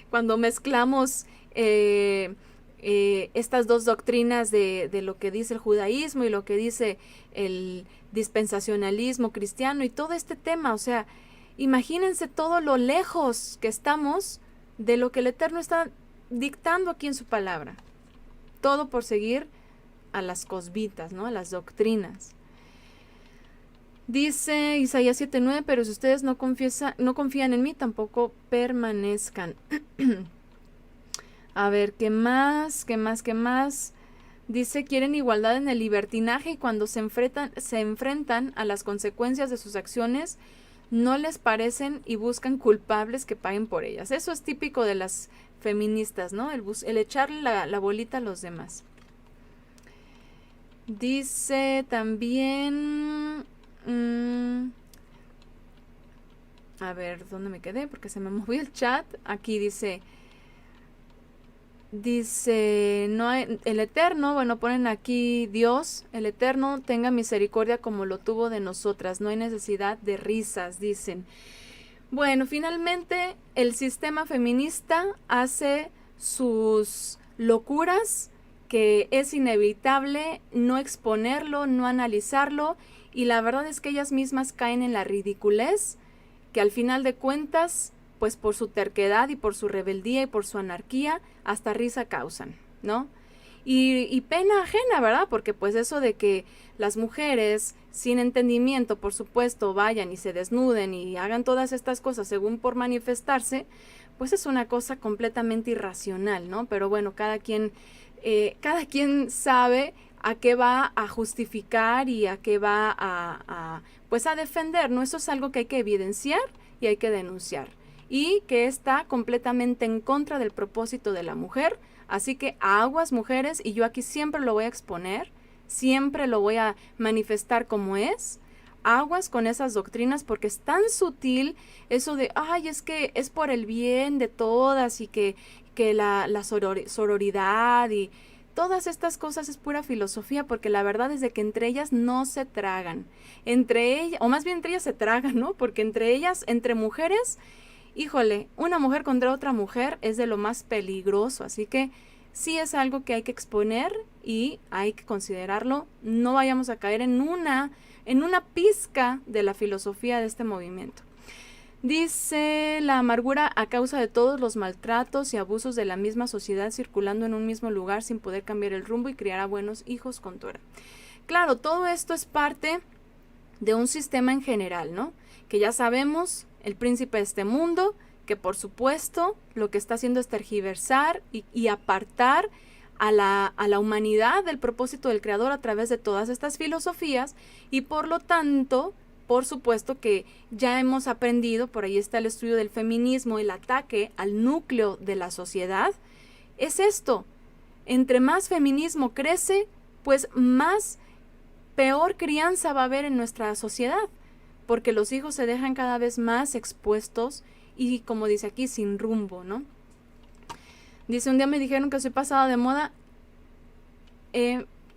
Cuando mezclamos estas dos doctrinas de lo que dice el judaísmo y lo que dice el dispensacionalismo cristiano y todo este tema, o sea, imagínense todo lo lejos que estamos de lo que el Eterno está dictando aquí en su palabra. Todo por seguir a las cosbitas, ¿no? A las doctrinas. Dice Isaías 7:9, pero si ustedes no confían en mí, tampoco permanezcan. A ver, ¿qué más? Dice, quieren igualdad en el libertinaje y cuando se enfrentan a las consecuencias de sus acciones, no les parecen y buscan culpables que paguen por ellas. Eso es típico de las feministas, ¿no? El echarle la bolita a los demás. Dice también... a ver, ¿dónde me quedé? Porque se me movió el chat. Aquí dice, no hay, el Eterno, bueno, ponen aquí Dios, el Eterno tenga misericordia como lo tuvo de nosotras. No hay necesidad de risas, dicen. Bueno, finalmente el sistema feminista hace sus locuras, que es inevitable no exponerlo, no analizarlo, y la verdad es que ellas mismas caen en la ridiculez, que al final de cuentas, pues por su terquedad y por su rebeldía y por su anarquía, hasta risa causan, ¿no? Y pena ajena, ¿verdad? Porque pues eso de que las mujeres sin entendimiento, por supuesto, vayan y se desnuden y hagan todas estas cosas según por manifestarse, pues es una cosa completamente irracional, ¿no? Pero bueno, cada quien sabe a qué va a justificar y a qué va pues a defender, ¿no? Eso es algo que hay que evidenciar y hay que denunciar. Y que está completamente en contra del propósito de la mujer. Así que aguas, mujeres, y yo aquí siempre lo voy a exponer, siempre lo voy a manifestar como es. Aguas con esas doctrinas porque es tan sutil eso de, ay, es que es por el bien de todas y que la sororidad y Todas estas cosas es pura filosofía, porque la verdad es de que entre ellas no se tragan. Entre ellas, o más bien entre ellas se tragan, ¿no? Porque entre ellas, entre mujeres, híjole, una mujer contra otra mujer es de lo más peligroso. Así que sí es algo que hay que exponer y hay que considerarlo. No vayamos a caer en una pizca de la filosofía de este movimiento. Dice, la amargura a causa de todos los maltratos y abusos de la misma sociedad circulando en un mismo lugar sin poder cambiar el rumbo y criar a buenos hijos con Torah. Claro, todo esto es parte de un sistema en general, ¿no? Que ya sabemos, el príncipe de este mundo, que por supuesto lo que está haciendo es tergiversar y apartar a la humanidad del propósito del Creador a través de todas estas filosofías, y por lo tanto, por supuesto que ya hemos aprendido, por ahí está el estudio del feminismo, el ataque al núcleo de la sociedad, es esto. Entre más feminismo crece, pues más peor crianza va a haber en nuestra sociedad, porque los hijos se dejan cada vez más expuestos y, como dice aquí, sin rumbo, ¿no? Dice, un día me dijeron que soy pasada de moda,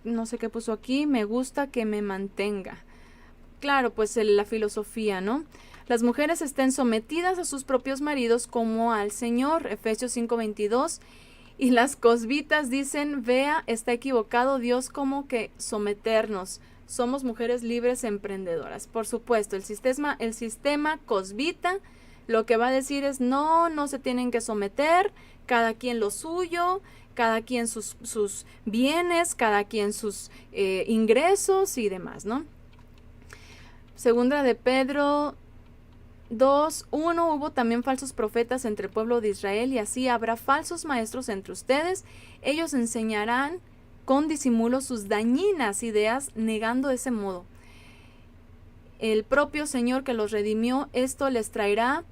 no sé qué puso aquí, me gusta que me mantenga. Claro, pues la filosofía, ¿no? Las mujeres estén sometidas a sus propios maridos como al Señor, Efesios 5:22, y las cosbitas dicen, vea, está equivocado Dios, como que someternos. Somos mujeres libres emprendedoras. Por supuesto, el sistema cosbita lo que va a decir es no se tienen que someter, cada quien lo suyo, cada quien sus bienes, cada quien sus ingresos y demás, ¿no? Segunda de Pedro 2:1, hubo también falsos profetas entre el pueblo de Israel, y así habrá falsos maestros entre ustedes. Ellos enseñarán con disimulo sus dañinas ideas, negando de ese modo el propio Señor que los redimió. Esto les traerá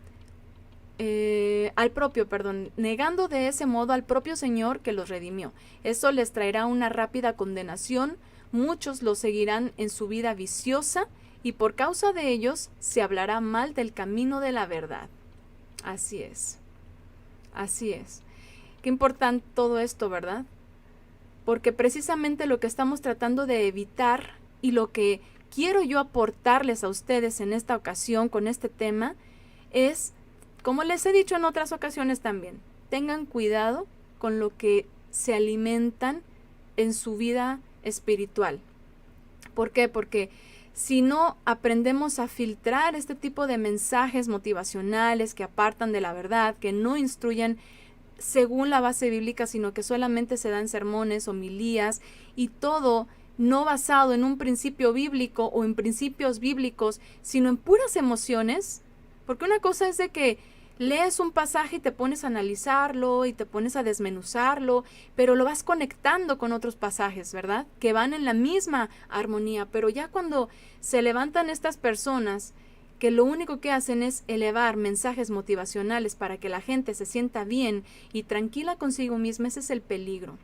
negando de ese modo al propio Señor que los redimió. Esto les traerá una rápida condenación. Muchos los seguirán en su vida viciosa, y por causa de ellos se hablará mal del camino de la verdad. Así es. Así es. Qué importante todo esto, ¿verdad? Porque precisamente lo que estamos tratando de evitar y lo que quiero yo aportarles a ustedes en esta ocasión con este tema es, como les he dicho en otras ocasiones también, tengan cuidado con lo que se alimentan en su vida espiritual. ¿Por qué? Porque si no aprendemos a filtrar este tipo de mensajes motivacionales que apartan de la verdad, que no instruyen según la base bíblica, sino que solamente se dan sermones, homilías, y todo no basado en un principio bíblico o en principios bíblicos, sino en puras emociones, porque una cosa es de que lees un pasaje y te pones a analizarlo y te pones a desmenuzarlo, pero lo vas conectando con otros pasajes, ¿verdad? Que van en la misma armonía, pero ya cuando se levantan estas personas que lo único que hacen es elevar mensajes motivacionales para que la gente se sienta bien y tranquila consigo misma, ese es el peligro.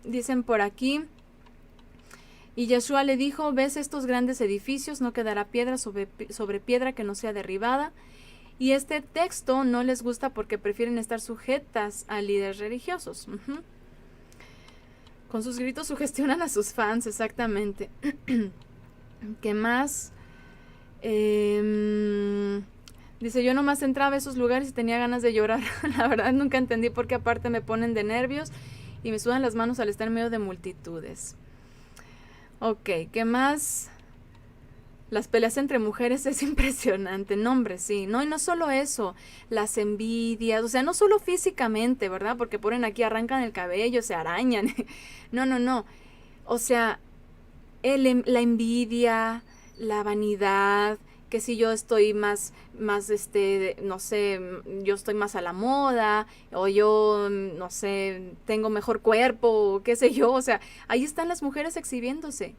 Dicen por aquí, y Yeshua le dijo, ¿ves estos grandes edificios? No quedará piedra sobre piedra que no sea derribada. Y este texto no les gusta porque prefieren estar sujetas a líderes religiosos. Con sus gritos sugestionan a sus fans, exactamente. ¿Qué más? Dice, yo nomás entraba a esos lugares y tenía ganas de llorar. La verdad nunca entendí por qué aparte me ponen de nervios y me sudan las manos al estar en medio de multitudes. Ok, ¿qué más? Las peleas entre mujeres es impresionante, no hombre, sí, no, y no solo eso, las envidias, o sea, no solo físicamente, ¿verdad? Porque ponen aquí, arrancan el cabello, se arañan, no, o sea, la envidia, la vanidad, que si yo estoy más, no sé, yo estoy más a la moda, o yo, no sé, tengo mejor cuerpo, o qué sé yo, o sea, ahí están las mujeres exhibiéndose.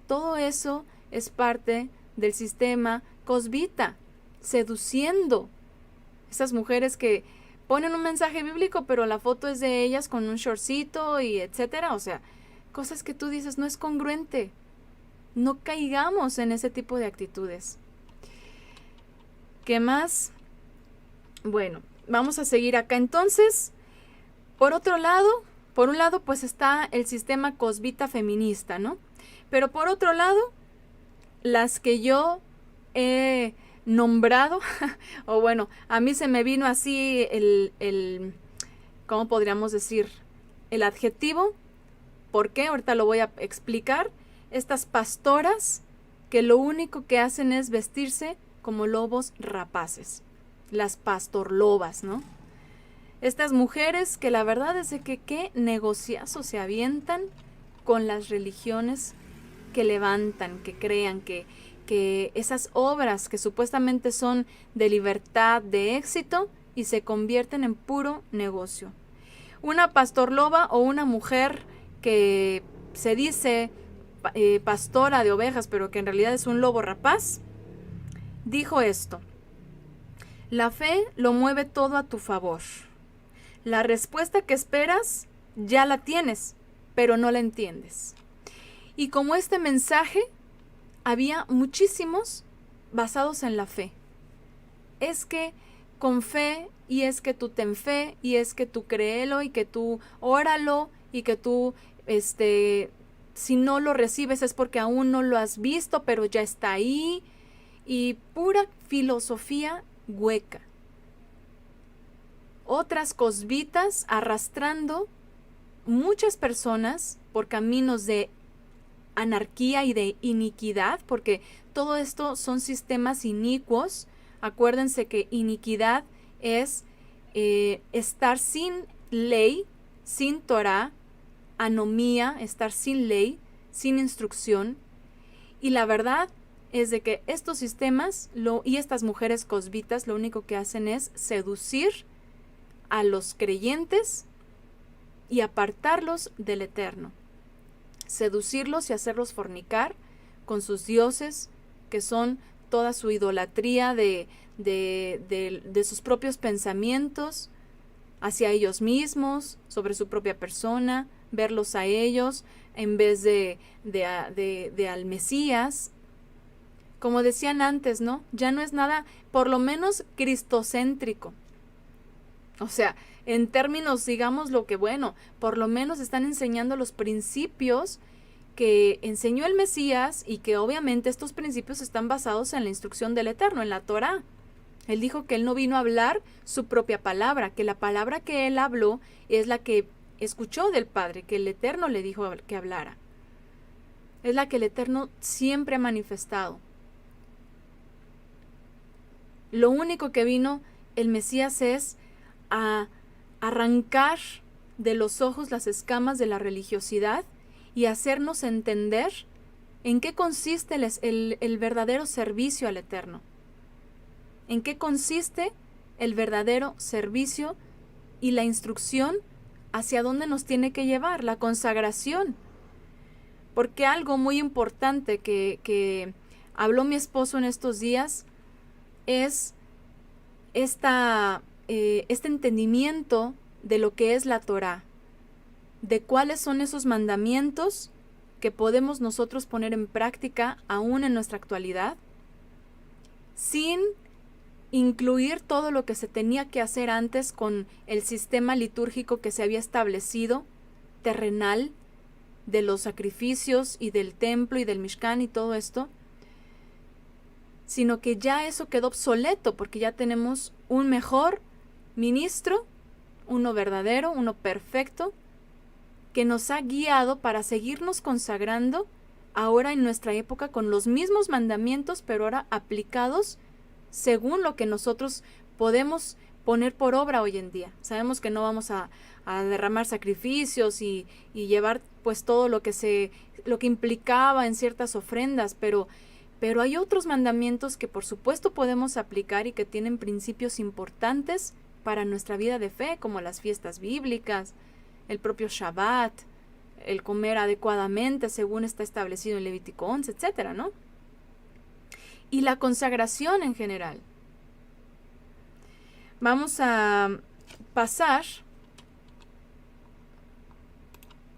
Todo eso es parte del sistema cosbita, seduciendo. Esas mujeres que ponen un mensaje bíblico, pero la foto es de ellas con un shortcito y etcétera, o sea, cosas que tú dices, no es congruente. No caigamos en ese tipo de actitudes. ¿Qué más? Bueno, vamos a seguir acá. Entonces, por otro lado, Por un lado, pues está el sistema cosbita feminista, ¿no? Pero por otro lado, las que yo he nombrado, o bueno, a mí se me vino así ¿cómo podríamos decir? El adjetivo. ¿Por qué? Ahorita lo voy a explicar. Estas pastoras que lo único que hacen es vestirse como lobos rapaces. Las pastorlobas, ¿no? Estas mujeres que la verdad es de que qué negociazo se avientan con las religiones que levantan, que crean, que esas obras que supuestamente son de libertad, de éxito, y se convierten en puro negocio. Una pastorloba o una mujer que se dice pastora de ovejas, pero que en realidad es un lobo rapaz, dijo esto: la fe lo mueve todo a tu favor. La respuesta que esperas ya la tienes, pero no la entiendes. Y como este mensaje, había muchísimos basados en la fe. Es que con fe, y es que tú ten fe, y es que tú créelo, y que tú óralo, y que tú, si no lo recibes es porque aún no lo has visto, pero ya está ahí. Y pura filosofía hueca. Otras cosbitas arrastrando muchas personas por caminos de anarquía y de iniquidad, porque todo esto son sistemas inicuos. Acuérdense que iniquidad es estar sin ley, sin Torah, anomía, estar sin ley, sin instrucción. Y la verdad es de que estos sistemas y estas mujeres cosbitas lo único que hacen es seducir a los creyentes y apartarlos del Eterno. Seducirlos y hacerlos fornicar con sus dioses, que son toda su idolatría de sus propios pensamientos hacia ellos mismos, sobre su propia persona, verlos a ellos en vez de al Mesías. Como decían antes, ¿no? Ya no es nada, por lo menos, cristocéntrico. O sea, en términos, digamos, lo que bueno, por lo menos están enseñando los principios que enseñó el Mesías, y que obviamente estos principios están basados en la instrucción del Eterno, en la Torá. Él dijo que él no vino a hablar su propia palabra, que la palabra que él habló es la que escuchó del Padre, que el Eterno le dijo que hablara. Es la que el Eterno siempre ha manifestado. Lo único que vino el Mesías es a arrancar de los ojos las escamas de la religiosidad y hacernos entender en qué consiste el verdadero servicio al Eterno. En qué consiste el verdadero servicio y la instrucción hacia dónde nos tiene que llevar, la consagración. Porque algo muy importante que habló mi esposo en estos días es este entendimiento de lo que es la Torá, de cuáles son esos mandamientos que podemos nosotros poner en práctica aún en nuestra actualidad, sin incluir todo lo que se tenía que hacer antes con el sistema litúrgico que se había establecido, terrenal, de los sacrificios y del templo y del Mishkan y todo esto, sino que ya eso quedó obsoleto, porque ya tenemos un mejor ministro, uno verdadero, uno perfecto, que nos ha guiado para seguirnos consagrando ahora en nuestra época con los mismos mandamientos, pero ahora aplicados según lo que nosotros podemos poner por obra hoy en día. Sabemos que no vamos a derramar sacrificios y llevar pues todo lo que implicaba en ciertas ofrendas, pero hay otros mandamientos que por supuesto podemos aplicar y que tienen principios importantes para nuestra vida de fe, como las fiestas bíblicas, el propio Shabbat, el comer adecuadamente según está establecido en Levítico 11, etcétera, ¿no? Y la consagración en general. Vamos a pasar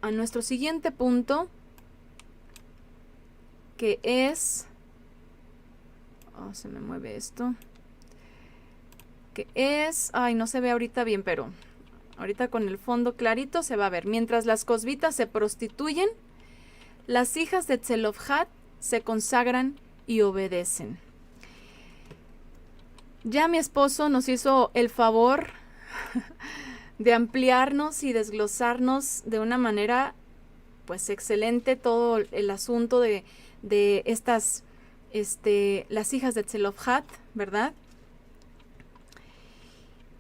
a nuestro siguiente punto, que es... se me mueve esto. Que es... no se ve ahorita bien, pero Ahorita con el fondo clarito se va a ver. Mientras las cosbitas se prostituyen, las hijas de Tzelofhad se consagran y obedecen. Ya mi esposo nos hizo el favor de ampliarnos y desglosarnos de una manera pues excelente todo el asunto de estas las hijas de Tzelofhad, ¿verdad?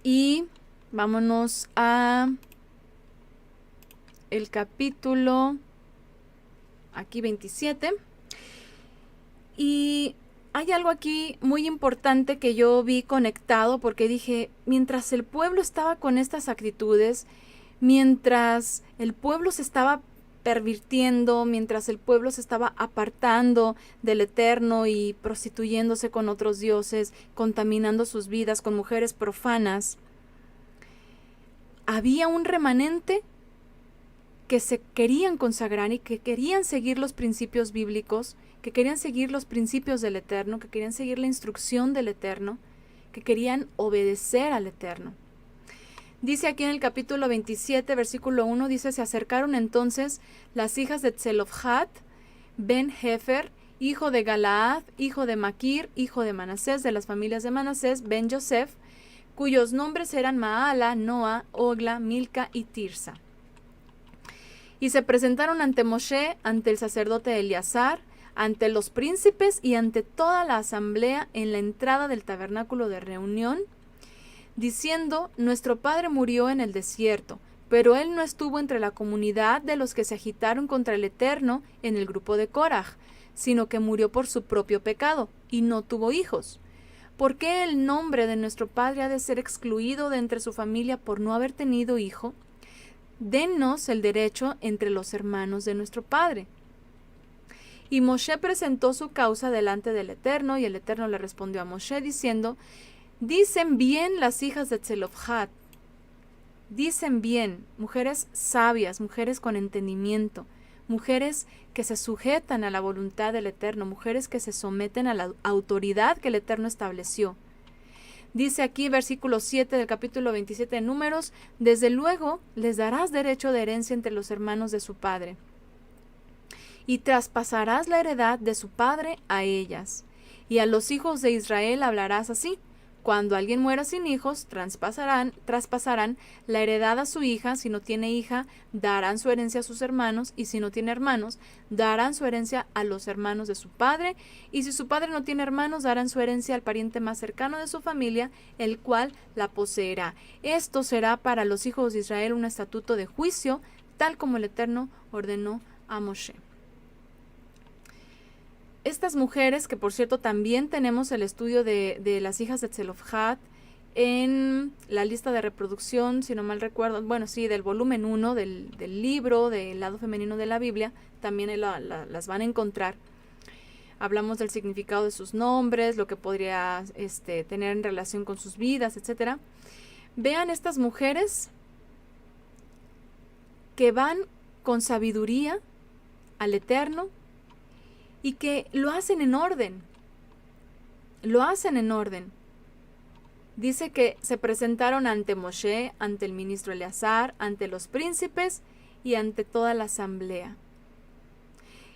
Y vámonos a el capítulo aquí 27. Y hay algo aquí muy importante que yo vi conectado porque dije, mientras el pueblo estaba con estas actitudes, mientras el pueblo se estaba pervirtiendo, mientras el pueblo se estaba apartando del Eterno y prostituyéndose con otros dioses, contaminando sus vidas con mujeres profanas, había un remanente que se querían consagrar y que querían seguir los principios bíblicos, que querían seguir los principios del Eterno, que querían seguir la instrucción del Eterno, que querían obedecer al Eterno. Dice aquí en el capítulo 27, versículo 1, dice, se acercaron entonces las hijas de Tzelofhad, Ben Hefer, hijo de Galaad, hijo de Maquir, hijo de Manasés, de las familias de Manasés, Ben Yosef, cuyos nombres eran Maala, Noa, Ogla, Milca y Tirsa. Y se presentaron ante Moshe, ante el sacerdote Eleazar, ante los príncipes y ante toda la asamblea en la entrada del tabernáculo de reunión, diciendo, nuestro padre murió en el desierto, pero él no estuvo entre la comunidad de los que se agitaron contra el Eterno en el grupo de Koraj, sino que murió por su propio pecado, y no tuvo hijos. ¿Por qué el nombre de nuestro padre ha de ser excluido de entre su familia por no haber tenido hijo? Dennos el derecho entre los hermanos de nuestro padre. Y Moshe presentó su causa delante del Eterno, y el Eterno le respondió a Moshe diciendo, dicen bien las hijas de Tzelofhad, dicen bien, mujeres sabias, mujeres con entendimiento, mujeres que se sujetan a la voluntad del Eterno, mujeres que se someten a la autoridad que el Eterno estableció. Dice aquí, versículo 7 del capítulo 27 de Números, desde luego les darás derecho de herencia entre los hermanos de su padre, y traspasarás la heredad de su padre a ellas, y a los hijos de Israel hablarás así, cuando alguien muera sin hijos, traspasarán la heredad a su hija. Si no tiene hija, darán su herencia a sus hermanos, y si no tiene hermanos, darán su herencia a los hermanos de su padre, y si su padre no tiene hermanos, darán su herencia al pariente más cercano de su familia, el cual la poseerá. Esto será para los hijos de Israel un estatuto de juicio, tal como el Eterno ordenó a Moshe. Estas mujeres, que por cierto también tenemos el estudio de las hijas de Tzelofhad en la lista de reproducción, si no mal recuerdo, bueno, sí, del volumen 1 del libro del lado femenino de la Biblia, también las van a encontrar. Hablamos del significado de sus nombres, lo que podría tener en relación con sus vidas, etc. Vean estas mujeres que van con sabiduría al Eterno, y que lo hacen en orden. Lo hacen en orden. Dice que se presentaron ante Moshe, ante el ministro Eleazar, ante los príncipes y ante toda la asamblea.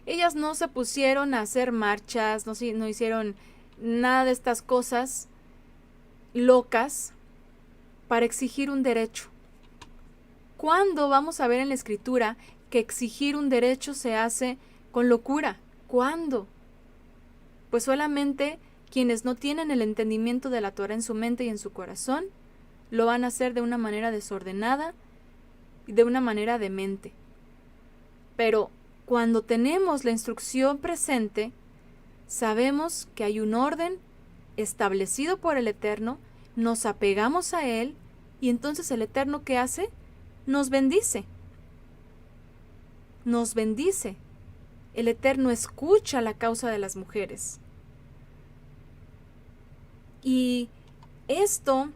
Ellas no se pusieron a hacer marchas, no hicieron nada de estas cosas locas para exigir un derecho. ¿Cuándo vamos a ver en la Escritura que exigir un derecho se hace con locura? ¿Cuándo? Pues solamente quienes no tienen el entendimiento de la Torah en su mente y en su corazón, lo van a hacer de una manera desordenada y de una manera demente. Pero cuando tenemos la instrucción presente, sabemos que hay un orden establecido por el Eterno, nos apegamos a él, y entonces el Eterno, ¿qué hace? Nos bendice. Nos bendice. El Eterno escucha la causa de las mujeres. Y esto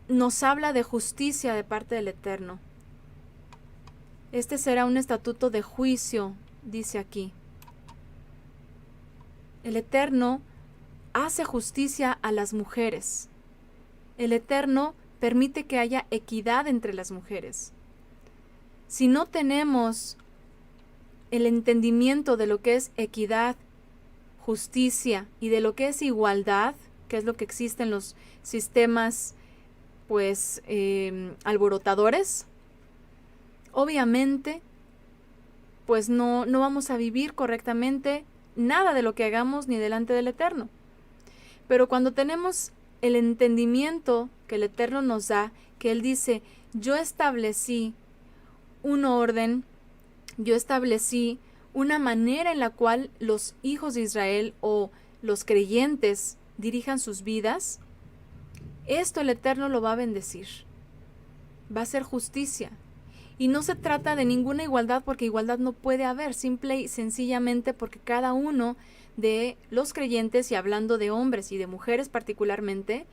nos habla de justicia de parte del Eterno. Este será un estatuto de juicio, dice aquí. El Eterno hace justicia a las mujeres. El Eterno permite que haya equidad entre las mujeres. Si no tenemos el entendimiento de lo que es equidad, justicia y de lo que es igualdad, que es lo que existe en los sistemas pues alborotadores, obviamente pues no vamos a vivir correctamente nada de lo que hagamos ni delante del Eterno. Pero cuando tenemos el entendimiento que el Eterno nos da, que Él dice, yo establecí un orden, yo establecí una manera en la cual los hijos de Israel o los creyentes dirijan sus vidas, esto el Eterno lo va a bendecir. Va a ser justicia. Y no se trata de ninguna igualdad, porque igualdad no puede haber, simple y sencillamente porque cada uno de los creyentes, y hablando de hombres y de mujeres particularmente,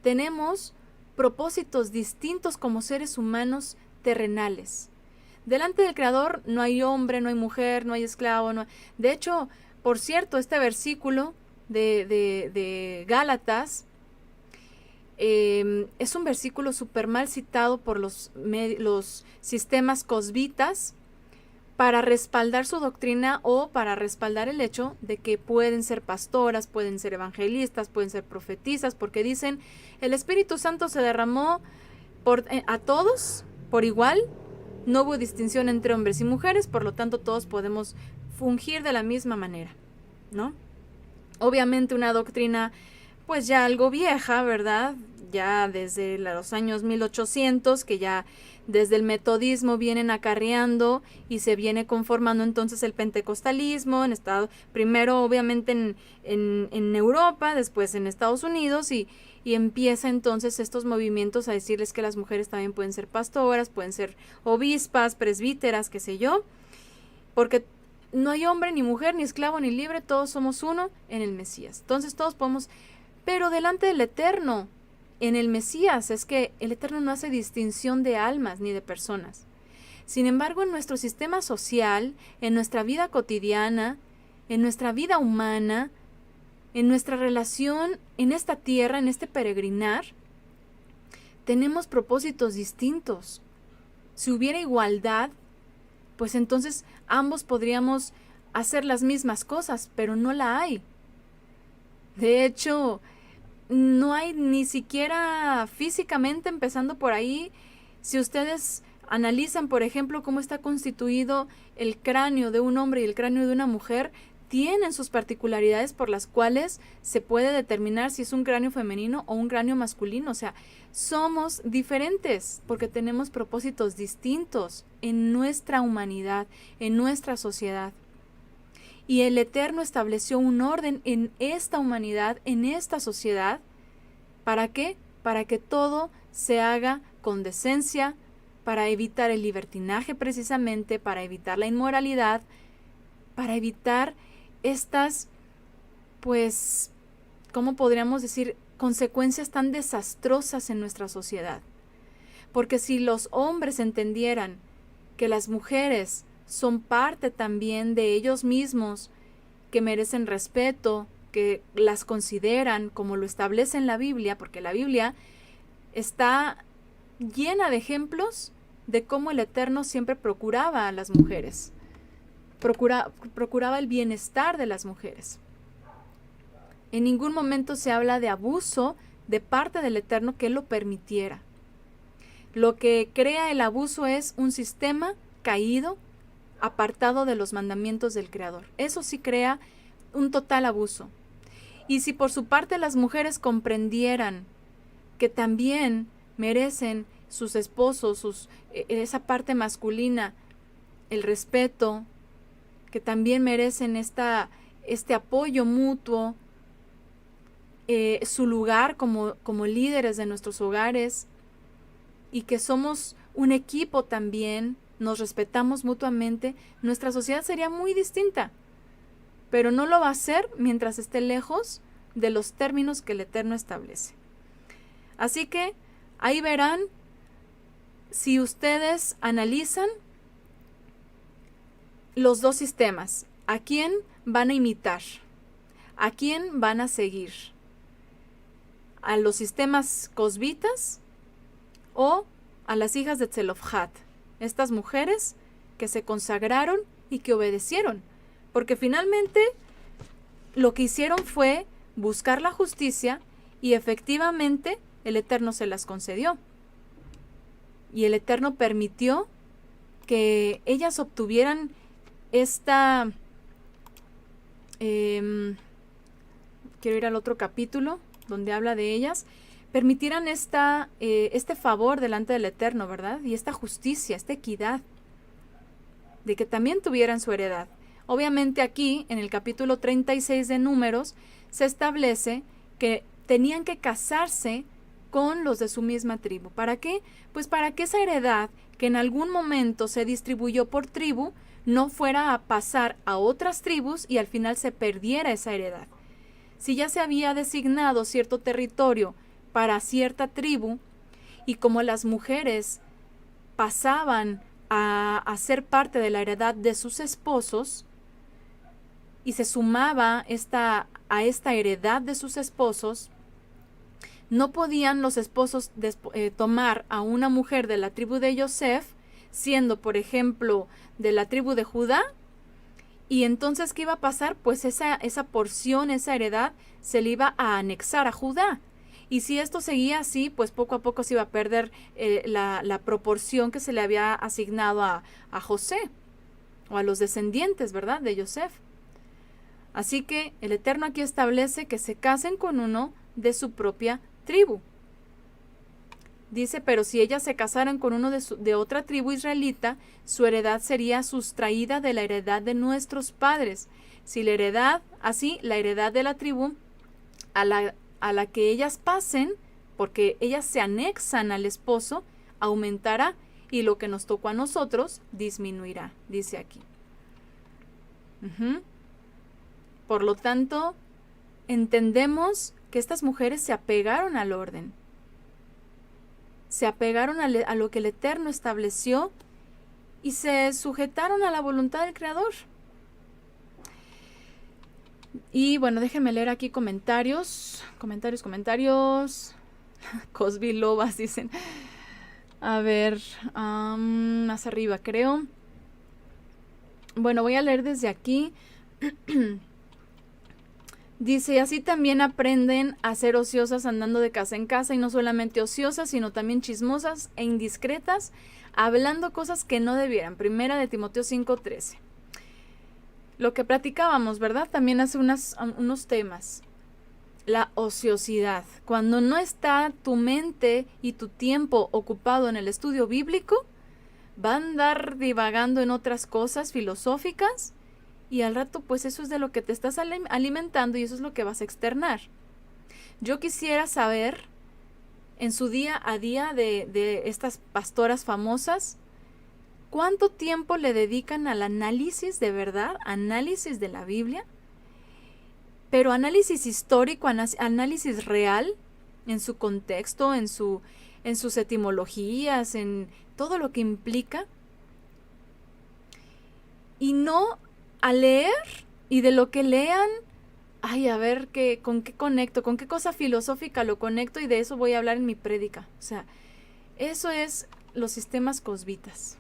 tenemos propósitos distintos como seres humanos terrenales. Delante del Creador no hay hombre, no hay mujer, no hay esclavo. De hecho, por cierto, este versículo de Gálatas es un versículo súper mal citado por los sistemas cosbitas para respaldar su doctrina o para respaldar el hecho de que pueden ser pastoras, pueden ser evangelistas, pueden ser profetisas, porque dicen, el Espíritu Santo se derramó a todos por igual, no hubo distinción entre hombres y mujeres, por lo tanto todos podemos fungir de la misma manera, ¿no? Obviamente una doctrina pues ya algo vieja, ¿verdad? Ya desde los años 1800, que ya desde el metodismo vienen acarreando y se viene conformando entonces el pentecostalismo, primero obviamente en Europa, después en Estados Unidos, y empieza entonces estos movimientos a decirles que las mujeres también pueden ser pastoras, pueden ser obispas, presbíteras, qué sé yo, porque no hay hombre, ni mujer, ni esclavo, ni libre, todos somos uno en el Mesías. Entonces todos podemos, pero delante del Eterno, en el Mesías, es que el Eterno no hace distinción de almas ni de personas. Sin embargo, en nuestro sistema social, en nuestra vida cotidiana, en nuestra vida humana, en nuestra relación en esta tierra, en este peregrinar, tenemos propósitos distintos. Si hubiera igualdad, pues entonces ambos podríamos hacer las mismas cosas, pero no la hay. De hecho, no hay ni siquiera físicamente, empezando por ahí. Si ustedes analizan, por ejemplo, cómo está constituido el cráneo de un hombre y el cráneo de una mujer, tienen sus particularidades por las cuales se puede determinar si es un cráneo femenino o un cráneo masculino. O sea, somos diferentes porque tenemos propósitos distintos en nuestra humanidad, en nuestra sociedad. Y el Eterno estableció un orden en esta humanidad, en esta sociedad. ¿Para qué? Para que todo se haga con decencia, para evitar el libertinaje precisamente, para evitar la inmoralidad, para evitar estas, pues, ¿cómo podríamos decir?, consecuencias tan desastrosas en nuestra sociedad. Porque si los hombres entendieran que las mujeres son parte también de ellos mismos, que merecen respeto, que las consideran como lo establece en la Biblia, porque la Biblia está llena de ejemplos de cómo el Eterno siempre procuraba a las mujeres, procuraba el bienestar de las mujeres. En ningún momento se habla de abuso de parte del Eterno que Él lo permitiera. Lo que crea el abuso es un sistema caído, apartado de los mandamientos del Creador. Eso sí crea un total abuso. Y si por su parte las mujeres comprendieran que también merecen sus esposos, esa parte masculina, el respeto, que también merecen este apoyo mutuo, su lugar como líderes de nuestros hogares, y que somos un equipo también, nos respetamos mutuamente, nuestra sociedad sería muy distinta, pero no lo va a ser mientras esté lejos de los términos que el Eterno establece. Así que ahí verán, si ustedes analizan los dos sistemas, ¿a quién van a imitar? ¿A quién van a seguir? ¿A los sistemas cosbitas o a las hijas de Tzelofhad, estas mujeres que se consagraron y que obedecieron, porque finalmente lo que hicieron fue buscar la justicia y efectivamente el Eterno se las concedió. Y el Eterno permitió que ellas obtuvieran esta... quiero ir al otro capítulo donde habla de ellas, permitieran este favor delante del Eterno, ¿verdad? Y esta justicia, esta equidad, de que también tuvieran su heredad. Obviamente aquí, en el capítulo 36 de Números, se establece que tenían que casarse con los de su misma tribu. ¿Para qué? Pues para que esa heredad, que en algún momento se distribuyó por tribu, no fuera a pasar a otras tribus y al final se perdiera esa heredad. Si ya se había designado cierto territorio para cierta tribu, y como las mujeres pasaban a ser parte de la heredad de sus esposos, y se sumaba a esta heredad de sus esposos, no podían los esposos tomar a una mujer de la tribu de Yosef, siendo, por ejemplo, de la tribu de Judá, y entonces, ¿qué iba a pasar? Pues esa porción, esa heredad, se le iba a anexar a Judá. Y si esto seguía así, pues poco a poco se iba a perder la proporción que se le había asignado a José, o a los descendientes, ¿verdad?, de Yosef. Así que el Eterno aquí establece que se casen con uno de su propia tribu. Dice, pero si ellas se casaran con uno de otra tribu israelita, su heredad sería sustraída de la heredad de nuestros padres. Si la heredad de la tribu a la que ellas pasen, porque ellas se anexan al esposo, aumentará, y lo que nos tocó a nosotros disminuirá, dice aquí. Por lo tanto, entendemos que estas mujeres se apegaron al orden. Se apegaron a lo que el Eterno estableció y se sujetaron a la voluntad del Creador. Y bueno, déjenme leer aquí comentarios. Cosby Lobas dicen. A ver, más arriba creo. Bueno, voy a leer desde aquí. Dice, y así también aprenden a ser ociosas andando de casa en casa, y no solamente ociosas, sino también chismosas e indiscretas, hablando cosas que no debieran. Primera de Timoteo 5:13. Lo que platicábamos, ¿verdad? También hace unos temas. La ociosidad. Cuando no está tu mente y tu tiempo ocupado en el estudio bíblico, va a andar divagando en otras cosas filosóficas, y al rato pues eso es de lo que te estás alimentando y eso es lo que vas a externar. Yo quisiera saber, en su día a día de estas pastoras famosas, ¿cuánto tiempo le dedican al análisis de verdad, análisis de la Biblia? Pero análisis histórico, análisis real, en su contexto, en sus etimologías, en todo lo que implica. Y no a leer, y de lo que lean, a ver con qué conecto, con qué cosa filosófica lo conecto, y de eso voy a hablar en mi prédica. O sea, eso es los sistemas cosbitas.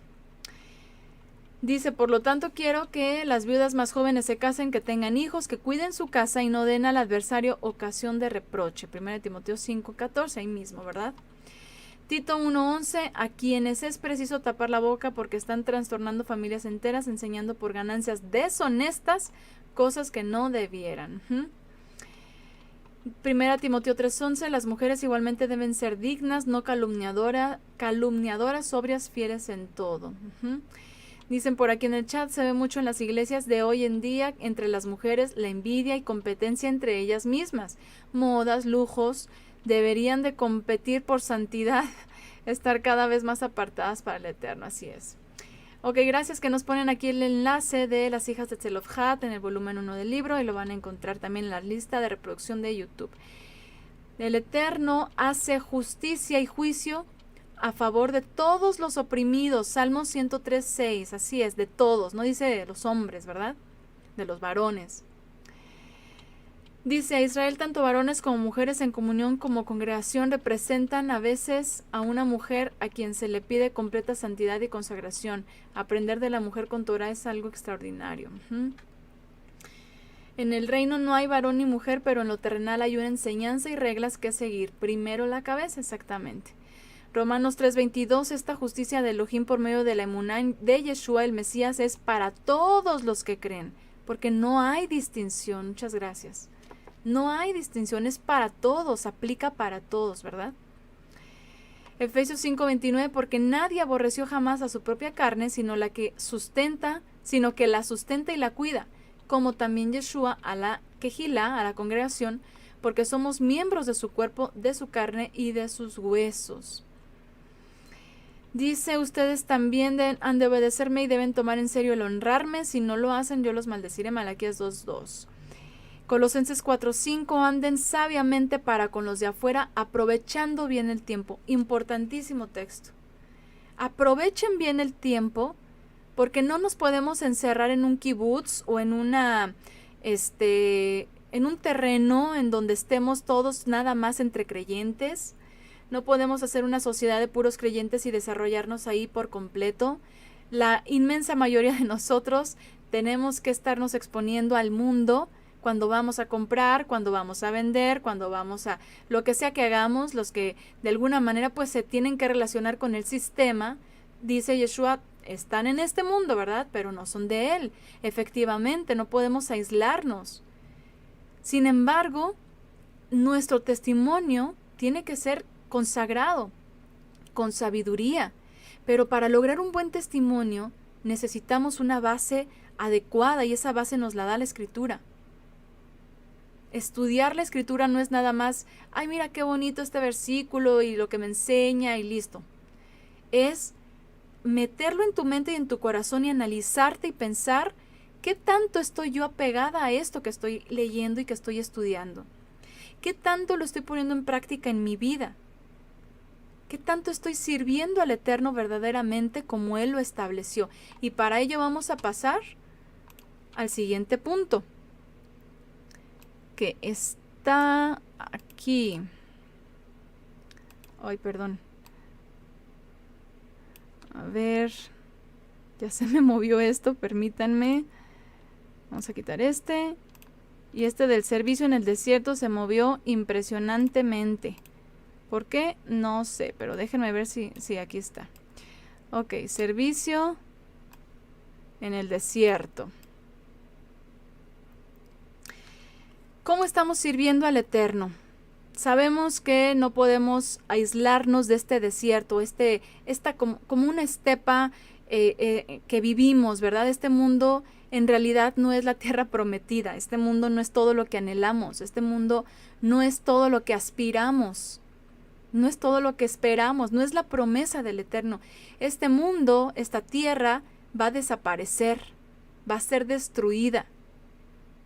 Dice, por lo tanto quiero que las viudas más jóvenes se casen, que tengan hijos, que cuiden su casa y no den al adversario ocasión de reproche. 1 Timoteo 5:14, ahí mismo, ¿verdad? Tito 1:11, a quienes es preciso tapar la boca porque están trastornando familias enteras, enseñando por ganancias deshonestas cosas que no debieran. 1 Timoteo 3:11, las mujeres igualmente deben ser dignas, no calumniadoras, sobrias, fieles en todo. Dicen por aquí en el chat, se ve mucho en las iglesias de hoy en día, entre las mujeres, la envidia y competencia entre ellas mismas. Modas, lujos, deberían de competir por santidad, estar cada vez más apartadas para el Eterno, así es. Ok, gracias que nos ponen aquí el enlace de las hijas de Tzelofhad en el volumen 1 del libro, y lo van a encontrar también en la lista de reproducción de YouTube. El Eterno hace justicia y juicio a favor de todos los oprimidos, Salmos 103:6, así es, de todos, no dice de los hombres, ¿verdad? De los varones. Dice, a Israel tanto varones como mujeres en comunión como congregación representan a veces a una mujer a quien se le pide completa santidad y consagración. Aprender de la mujer con Torah es algo extraordinario. En el reino no hay varón ni mujer, pero en lo terrenal hay una enseñanza y reglas que seguir. Primero la cabeza, exactamente. Romanos 3:22, esta justicia de Elohim por medio de la emuná de Yeshua el Mesías es para todos los que creen, porque no hay distinción. Muchas gracias. No hay distinción, es para todos, aplica para todos, ¿verdad? Efesios 5:29, porque nadie aborreció jamás a su propia carne, sino que la sustenta y la cuida, como también Yeshua a la quejilá, a la congregación, porque somos miembros de su cuerpo, de su carne y de sus huesos. Dice, ustedes también han de obedecerme y deben tomar en serio el honrarme, si no lo hacen yo los maldeciré. Malaquías 2:2. Colosenses 4:5, anden sabiamente para con los de afuera, aprovechando bien el tiempo. Importantísimo texto. Aprovechen bien el tiempo, porque no nos podemos encerrar en un kibutz o en en un terreno en donde estemos todos nada más entre creyentes. No podemos hacer una sociedad de puros creyentes y desarrollarnos ahí por completo. La inmensa mayoría de nosotros tenemos que estarnos exponiendo al mundo cuando vamos a comprar, cuando vamos a vender, cuando vamos a lo que sea que hagamos. Los que de alguna manera pues se tienen que relacionar con el sistema, dice Yeshua, están en este mundo, ¿verdad? Pero no son de él. Efectivamente, no podemos aislarnos. Sin embargo, nuestro testimonio tiene que ser consagrado, con sabiduría. Pero para lograr un buen testimonio necesitamos una base adecuada y esa base nos la da la Escritura. Estudiar la Escritura no es nada más, ay, mira qué bonito este versículo y lo que me enseña y listo. Es meterlo en tu mente y en tu corazón y analizarte y pensar qué tanto estoy yo apegada a esto que estoy leyendo y que estoy estudiando. ¿Qué tanto lo estoy poniendo en práctica en mi vida? ¿Qué tanto estoy sirviendo al Eterno verdaderamente como Él lo estableció? Y para ello vamos a pasar al siguiente punto, que está aquí. Ay, perdón. A ver, ya se me movió esto, permítanme. Vamos a quitar este. Y este del servicio en el desierto se movió impresionantemente. ¿Por qué? No sé, pero déjenme ver si aquí está. Ok, servicio en el desierto. ¿Cómo estamos sirviendo al Eterno? Sabemos que no podemos aislarnos de este desierto, como una estepa que vivimos, ¿verdad? Este mundo en realidad no es la tierra prometida, este mundo no es todo lo que anhelamos, este mundo no es todo lo que aspiramos, no es todo lo que esperamos, no es la promesa del Eterno. Este mundo, esta tierra, va a desaparecer, va a ser destruida,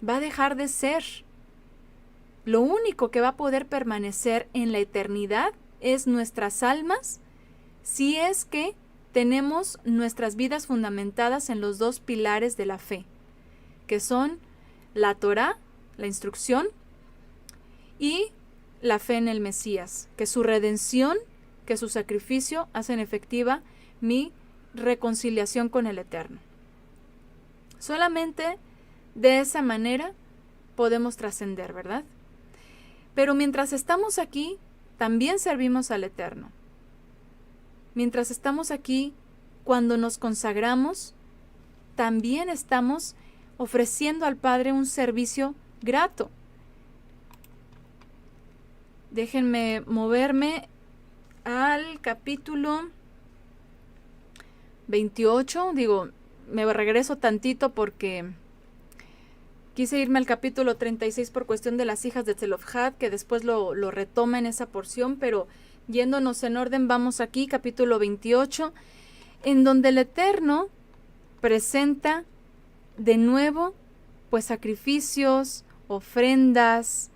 va a dejar de ser. Lo único que va a poder permanecer en la eternidad es nuestras almas, si es que tenemos nuestras vidas fundamentadas en los dos pilares de la fe, que son la Torá, la instrucción, y la fe en el Mesías, que su redención, que su sacrificio hacen efectiva mi reconciliación con el Eterno. Solamente de esa manera podemos trascender, ¿verdad? Pero mientras estamos aquí, también servimos al Eterno. Mientras estamos aquí, cuando nos consagramos, también estamos ofreciendo al Padre un servicio grato. Déjenme moverme al capítulo 28. Me regreso tantito porque quise irme al capítulo 36 por cuestión de las hijas de Zelofhad, que después lo retoma en esa porción, pero yéndonos en orden, vamos aquí, capítulo 28, en donde el Eterno presenta de nuevo, pues, sacrificios, ofrendas,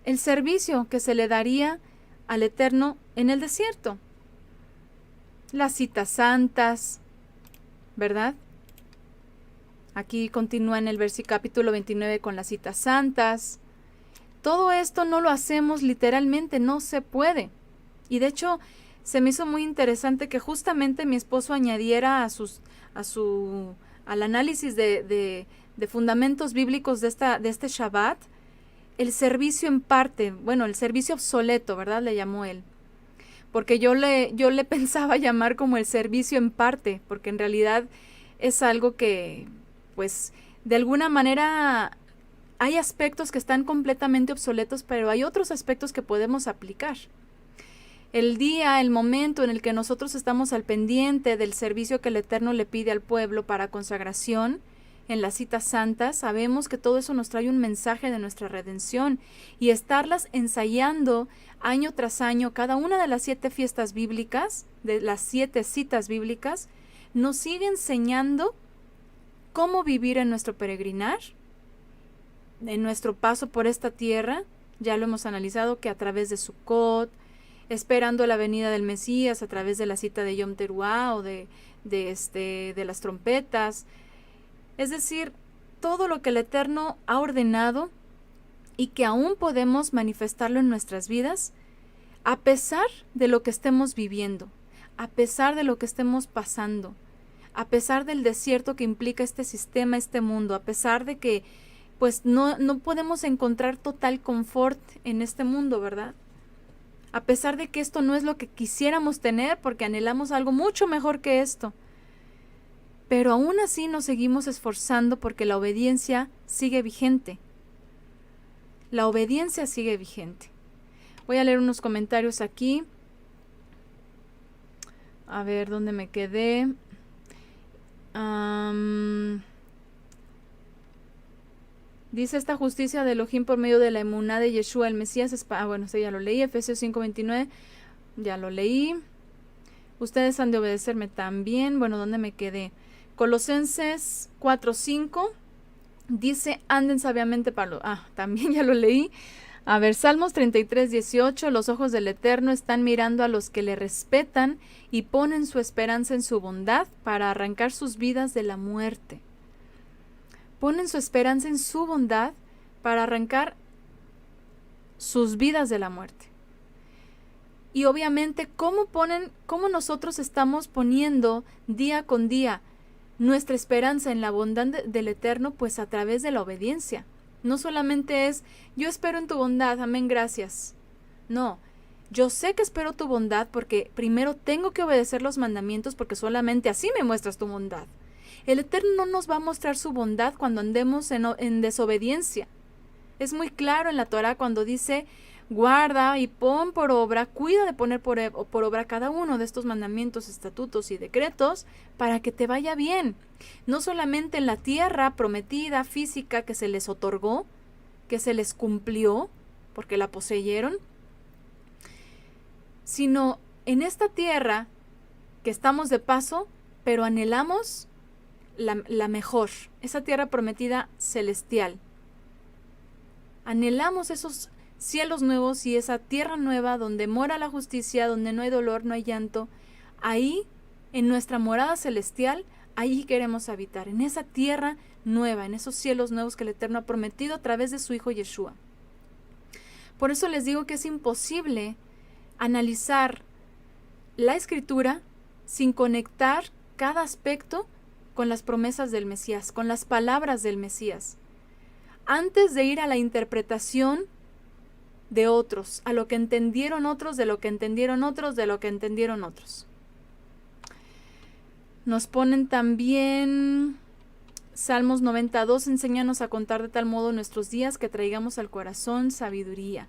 el servicio que se le daría al Eterno en el desierto. Las citas santas, ¿verdad? Aquí continúa en el capítulo 29 con las citas santas. Todo esto no lo hacemos literalmente, no se puede. Y de hecho, se me hizo muy interesante que justamente mi esposo añadiera al análisis de fundamentos bíblicos de este Shabbat, el servicio en parte, bueno, el servicio obsoleto, ¿verdad? Le llamó él. Porque yo le pensaba llamar como el servicio en parte, porque en realidad es algo que, pues, de alguna manera hay aspectos que están completamente obsoletos, pero hay otros aspectos que podemos aplicar. El día, el momento en el que nosotros estamos al pendiente del servicio que el Eterno le pide al pueblo para consagración en las citas santas, sabemos que todo eso nos trae un mensaje de nuestra redención, y estarlas ensayando año tras año, cada una de las 7 fiestas bíblicas, de las 7 citas bíblicas, nos sigue enseñando cómo vivir en nuestro peregrinar, en nuestro paso por esta tierra. Ya lo hemos analizado, que a través de Sukkot, esperando la venida del Mesías, a través de la cita de Yom Teruah o de las trompetas. Es decir, todo lo que el Eterno ha ordenado y que aún podemos manifestarlo en nuestras vidas, a pesar de lo que estemos viviendo, a pesar de lo que estemos pasando, a pesar del desierto que implica este sistema, este mundo, a pesar de que pues no podemos encontrar total confort en este mundo, ¿verdad? A pesar de que esto no es lo que quisiéramos tener, porque anhelamos algo mucho mejor que esto. Pero aún así nos seguimos esforzando porque la obediencia sigue vigente. La obediencia sigue vigente. Voy a leer unos comentarios aquí. A ver, ¿dónde me quedé? Dice: esta justicia de Elohim por medio de la emuná de Yeshua, el Mesías. Bueno, sí, ya lo leí. Efesios 5:29, ya lo leí. Ustedes han de obedecerme también. Bueno, ¿dónde me quedé? Colosenses 4:5 dice: anden sabiamente para también ya lo leí. A ver, Salmos 33:18, los ojos del Eterno están mirando a los que le respetan y ponen su esperanza en su bondad para arrancar sus vidas de la muerte. Ponen su esperanza en su bondad para arrancar sus vidas de la muerte. Y obviamente, ¿cómo nosotros estamos poniendo día con día nuestra esperanza en la bondad del Eterno? Pues a través de la obediencia. No solamente es, yo espero en tu bondad, amén, gracias. No, yo sé que espero tu bondad porque primero tengo que obedecer los mandamientos, porque solamente así me muestras tu bondad. El Eterno no nos va a mostrar su bondad cuando andemos en desobediencia. Es muy claro en la Torah cuando dice: guarda y pon por obra, cuida de poner por obra cada uno de estos mandamientos, estatutos y decretos para que te vaya bien. No solamente en la tierra prometida, física, que se les otorgó, que se les cumplió, porque la poseyeron, sino en esta tierra que estamos de paso, pero anhelamos la mejor, esa tierra prometida celestial. Anhelamos esos cielos nuevos y esa tierra nueva donde mora la justicia, donde no hay dolor, no hay llanto. Ahí, en nuestra morada celestial, ahí queremos habitar, en esa tierra nueva, en esos cielos nuevos que el Eterno ha prometido a través de su Hijo Yeshua. Por eso les digo que es imposible analizar la Escritura sin conectar cada aspecto con las promesas del Mesías, con las palabras del Mesías, antes de ir a la interpretación de otros, a lo que entendieron otros, de lo que entendieron otros, de lo que entendieron otros. Nos ponen también Salmos 92, enséñanos a contar de tal modo nuestros días que traigamos al corazón sabiduría.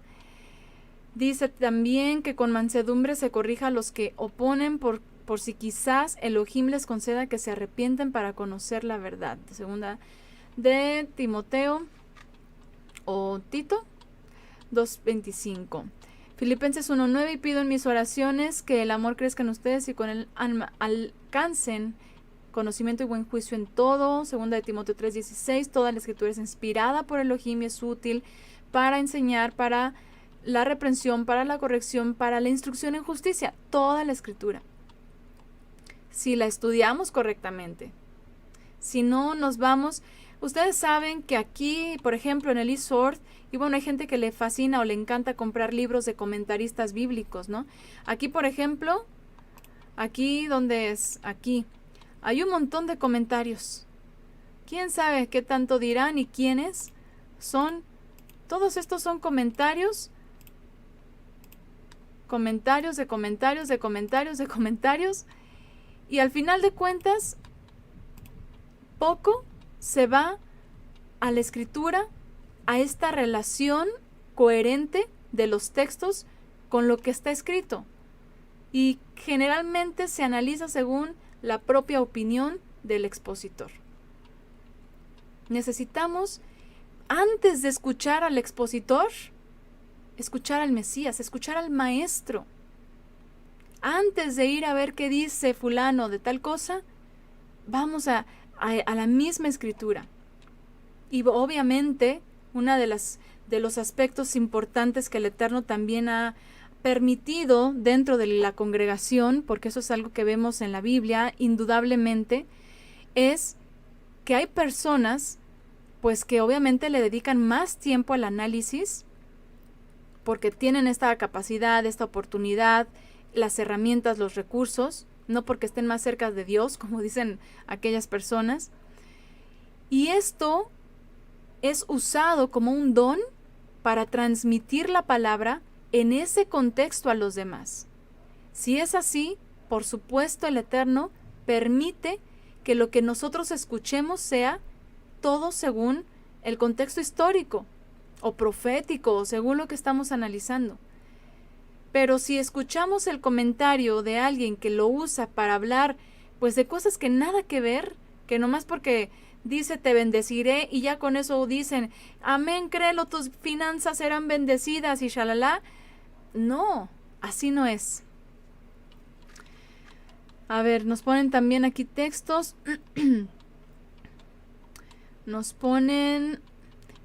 Dice también que con mansedumbre se corrija a los que oponen por si quizás Elohim les conceda que se arrepienten para conocer la verdad. Segunda de Timoteo o Tito 2:25. Filipenses 1:9, y pido en mis oraciones que el amor crezca en ustedes y con el alma alcancen conocimiento y buen juicio en todo. Segunda de Timoteo 3:16, toda la escritura es inspirada por Elohim y es útil para enseñar, para la reprensión, para la corrección, para la instrucción en justicia. Toda la escritura, si la estudiamos correctamente. Si no, nos vamos Ustedes saben que aquí, por ejemplo, en el eSword, y bueno, hay gente que le fascina o le encanta comprar libros de comentaristas bíblicos, ¿no? Aquí, por ejemplo, aquí donde es, aquí, hay un montón de comentarios. ¿Quién sabe qué tanto dirán y quiénes son? Todos estos son comentarios, comentarios de comentarios de comentarios de comentarios, y al final de cuentas, poco se va a la escritura, a esta relación coherente de los textos con lo que está escrito. Y generalmente se analiza según la propia opinión del expositor. Necesitamos, antes de escuchar al expositor, escuchar al Mesías, escuchar al Maestro. Antes de ir a ver qué dice fulano de tal cosa, vamos a la misma escritura. Y obviamente, uno de los aspectos importantes que el Eterno también ha permitido dentro de la congregación, porque eso es algo que vemos en la Biblia, indudablemente, es que hay personas, pues que obviamente le dedican más tiempo al análisis, porque tienen esta capacidad, esta oportunidad, las herramientas, los recursos, no porque estén más cerca de Dios, como dicen aquellas personas. Y esto es usado como un don para transmitir la palabra en ese contexto a los demás. Si es así, por supuesto el Eterno permite que lo que nosotros escuchemos sea todo según el contexto histórico o profético o según lo que estamos analizando. Pero si escuchamos el comentario de alguien que lo usa para hablar pues de cosas que nada que ver, que nomás porque dice te bendeciré y ya con eso dicen amén, créelo, tus finanzas serán bendecidas y shalala, no, así no es. A ver, nos ponen también aquí textos. Nos ponen,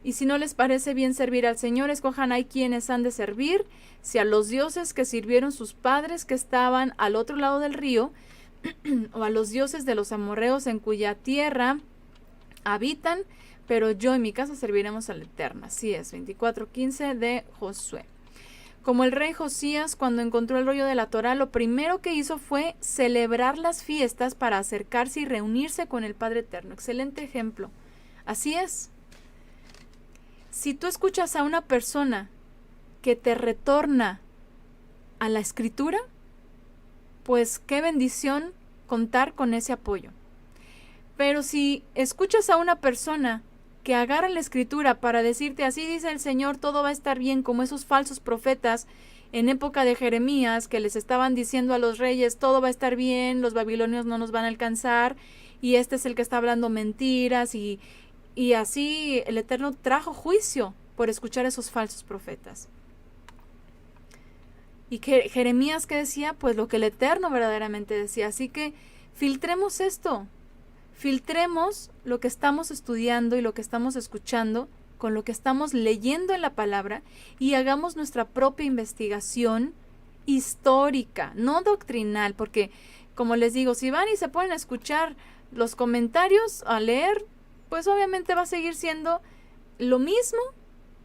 y si no les parece bien servir al Señor, escojan ahí quienes han de servir, si a los dioses que sirvieron sus padres que estaban al otro lado del río, o a los dioses de los amorreos en cuya tierra habitan, pero yo en mi casa serviremos al Eterno. Así es, 24:15 de Josué. Como el rey Josías, cuando encontró el rollo de la Torá, lo primero que hizo fue celebrar las fiestas para acercarse y reunirse con el Padre Eterno. Excelente ejemplo. Así es. Si tú escuchas a una persona que te retorna a la escritura, pues qué bendición contar con ese apoyo. Pero si escuchas a una persona que agarra la escritura para decirte así dice el Señor, todo va a estar bien, como esos falsos profetas en época de Jeremías que les estaban diciendo a los reyes, todo va a estar bien, los babilonios no nos van a alcanzar, y este es el que está hablando mentiras, y así el Eterno trajo juicio por escuchar a esos falsos profetas. Y que Jeremías, ¿qué decía? Pues lo que el Eterno verdaderamente decía. Así que filtremos esto. Filtremos lo que estamos estudiando y lo que estamos escuchando con lo que estamos leyendo en la palabra y hagamos nuestra propia investigación histórica, no doctrinal, porque como les digo, si van y se ponen a escuchar los comentarios, a leer, pues obviamente va a seguir siendo lo mismo,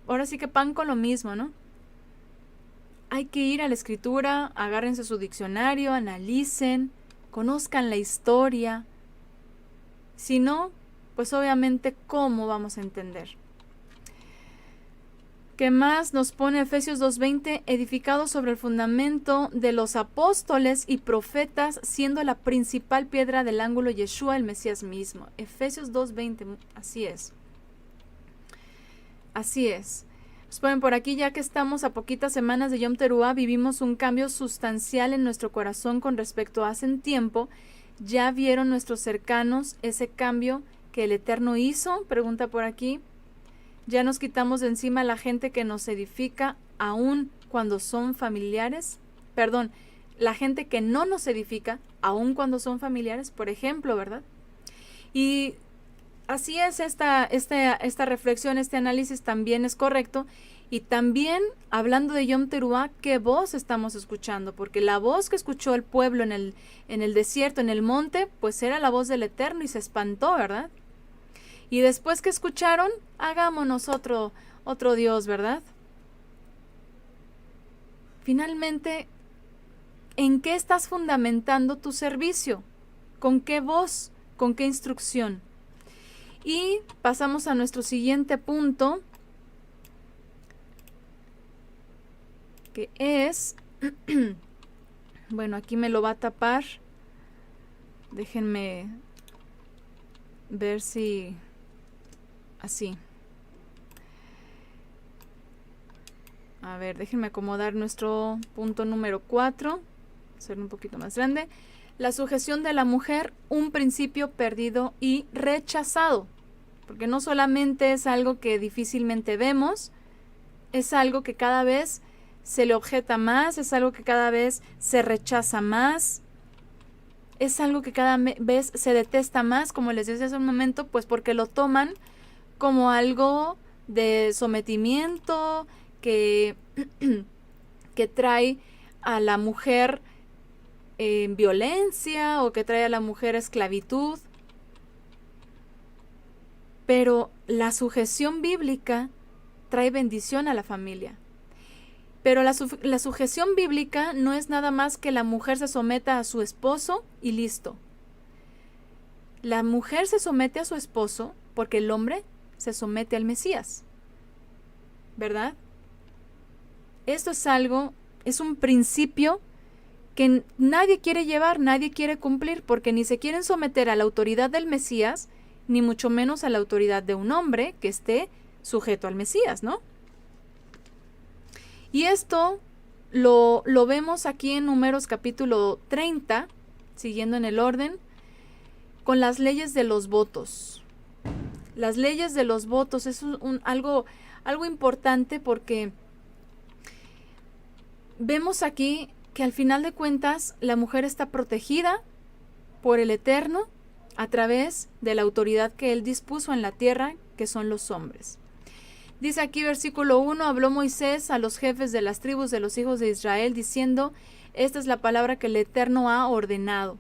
ahora sí que pan con lo mismo, ¿no? Hay que ir a la escritura, agárrense su diccionario, analicen, conozcan la historia. Si no, pues obviamente, ¿cómo vamos a entender? ¿Qué más nos pone Efesios 2:20? Edificado sobre el fundamento de los apóstoles y profetas, siendo la principal piedra del ángulo Yeshua, el Mesías mismo. Efesios 2:20, así es. Así es. Nos ponen por aquí, ya que estamos a poquitas semanas de Yom Teruah, vivimos un cambio sustancial en nuestro corazón con respecto a hace un tiempo. ¿Ya vieron nuestros cercanos ese cambio que el Eterno hizo? Pregunta por aquí. ¿Ya nos quitamos de encima a la gente que nos edifica aun cuando son familiares? Perdón, la gente que no nos edifica aun cuando son familiares, por ejemplo, ¿verdad? Y así es esta reflexión, este análisis también es correcto. Y también, hablando de Yom Teruah, ¿qué voz estamos escuchando? Porque la voz que escuchó el pueblo en el desierto, en el monte, pues era la voz del Eterno y se espantó, ¿verdad? Y después que escucharon, hagámonos otro Dios, ¿verdad? Finalmente, ¿en qué estás fundamentando tu servicio? ¿Con qué voz? ¿Con qué instrucción? Y pasamos a nuestro siguiente punto, que es, bueno, aquí me lo va a tapar. Déjenme ver si así. A ver, déjenme acomodar nuestro punto número 4. Hacerlo un poquito más grande. La sujeción de la mujer, un principio perdido y rechazado. Porque no solamente es algo que difícilmente vemos, es algo que cada vez se le objeta más, es algo que cada vez se rechaza más, es algo que cada vez se detesta más, como les decía hace un momento, pues porque lo toman como algo de sometimiento que trae a la mujer violencia o que trae a la mujer esclavitud. Pero la sujeción bíblica trae bendición a la familia. Pero la sujeción bíblica no es nada más que la mujer se someta a su esposo y listo. La mujer se somete a su esposo porque el hombre se somete al Mesías, ¿verdad? Esto es algo, es un principio que nadie quiere llevar, nadie quiere cumplir, porque ni se quieren someter a la autoridad del Mesías, ni mucho menos a la autoridad de un hombre que esté sujeto al Mesías, ¿no? Y esto lo vemos aquí en Números capítulo 30, siguiendo en el orden, con las leyes de los votos. Las leyes de los votos es algo importante porque vemos aquí que al final de cuentas la mujer está protegida por el Eterno a través de la autoridad que Él dispuso en la tierra, que son los hombres. Dice aquí versículo 1, habló Moisés a los jefes de las tribus de los hijos de Israel, diciendo, esta es la palabra que el Eterno ha ordenado.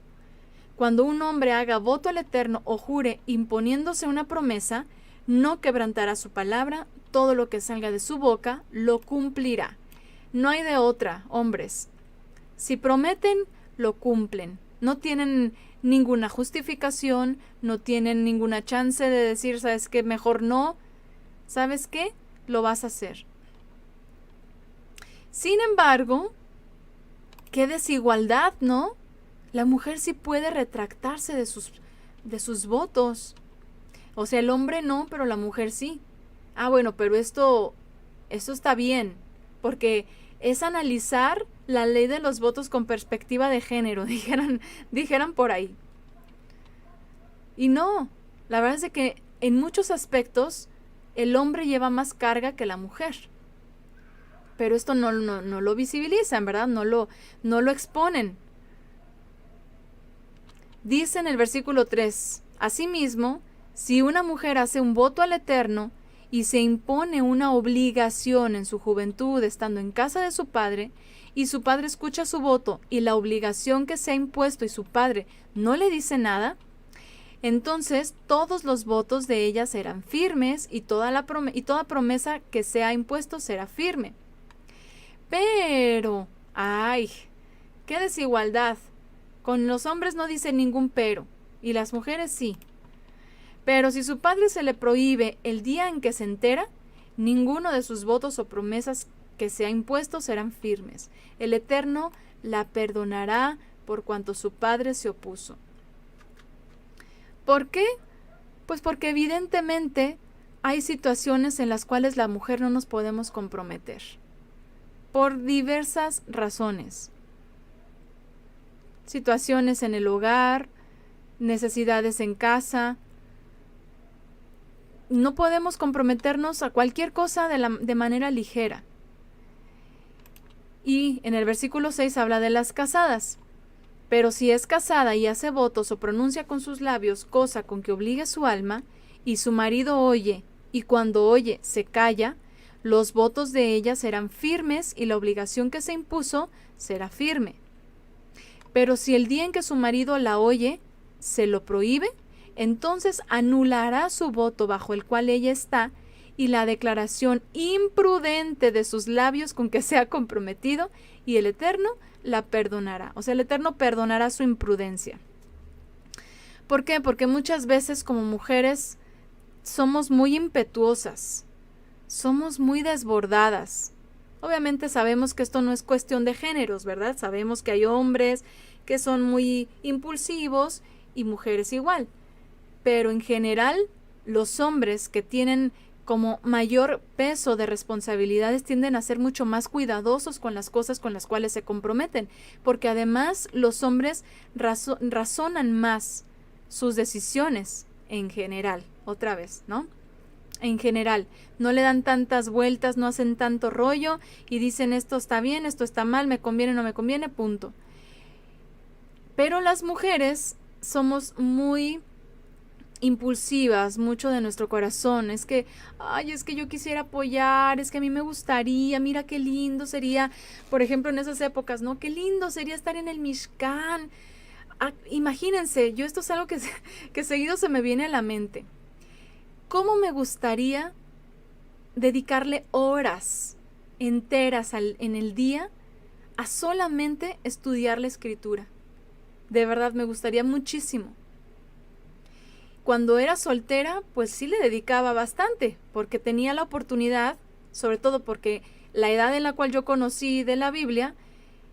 Cuando un hombre haga voto al Eterno o jure imponiéndose una promesa, no quebrantará su palabra, todo lo que salga de su boca lo cumplirá. No hay de otra, hombres. Si prometen, lo cumplen. No tienen ninguna justificación, no tienen ninguna chance de decir, ¿sabes qué? Mejor no. ¿Sabes qué? Lo vas a hacer. Sin embargo, qué desigualdad, ¿no? La mujer sí puede retractarse de sus votos. O sea, el hombre no, pero la mujer sí. Ah, bueno, pero esto está bien, porque es analizar la ley de los votos con perspectiva de género, dijeran por ahí. Y no, la verdad es de que en muchos aspectos el hombre lleva más carga que la mujer. Pero esto no lo visibilizan, ¿verdad? No lo exponen. Dice en el versículo 3, asimismo, si una mujer hace un voto al Eterno y se impone una obligación en su juventud estando en casa de su padre, y su padre escucha su voto y la obligación que se ha impuesto y su padre no le dice nada, entonces todos los votos de ella serán firmes y toda promesa que se ha impuesto será firme. Pero, ¡ay! ¡Qué desigualdad! Con los hombres no dice ningún pero, y las mujeres sí. Pero si su padre se le prohíbe el día en que se entera, ninguno de sus votos o promesas que se ha impuesto serán firmes. El Eterno la perdonará por cuanto su padre se opuso. ¿Por qué? Pues porque evidentemente hay situaciones en las cuales la mujer no nos podemos comprometer. Por diversas razones. Situaciones en el hogar, necesidades en casa. No podemos comprometernos a cualquier cosa de manera ligera. Y en el versículo 6 habla de las casadas. Pero si es casada y hace votos o pronuncia con sus labios cosa con que obligue su alma, y su marido oye, y cuando oye se calla, los votos de ella serán firmes y la obligación que se impuso será firme. Pero si el día en que su marido la oye se lo prohíbe, entonces anulará su voto bajo el cual ella está y la declaración imprudente de sus labios con que se ha comprometido, y el Eterno la perdonará. O sea, el Eterno perdonará su imprudencia. ¿Por qué? Porque muchas veces como mujeres somos muy impetuosas, somos muy desbordadas. Obviamente sabemos que esto no es cuestión de géneros, ¿verdad? Sabemos que hay hombres que son muy impulsivos y mujeres igual. Pero en general, los hombres que tienen como mayor peso de responsabilidades tienden a ser mucho más cuidadosos con las cosas con las cuales se comprometen, porque además los hombres razonan más sus decisiones en general, otra vez, ¿no? En general, no le dan tantas vueltas, no hacen tanto rollo y dicen esto está bien, esto está mal, me conviene, no me conviene, punto. Pero las mujeres somos muy impulsivas, mucho de nuestro corazón, es que yo quisiera apoyar, es que a mí me gustaría, mira qué lindo sería, por ejemplo en esas épocas, ¿no? Qué lindo sería estar en el Mishkan. Imagínense, esto es algo que seguido se me viene a la mente. ¿Cómo me gustaría dedicarle horas enteras en el día a solamente estudiar la escritura? De verdad, me gustaría muchísimo. Cuando era soltera, pues sí le dedicaba bastante, porque tenía la oportunidad, sobre todo porque la edad en la cual yo conocí de la Biblia,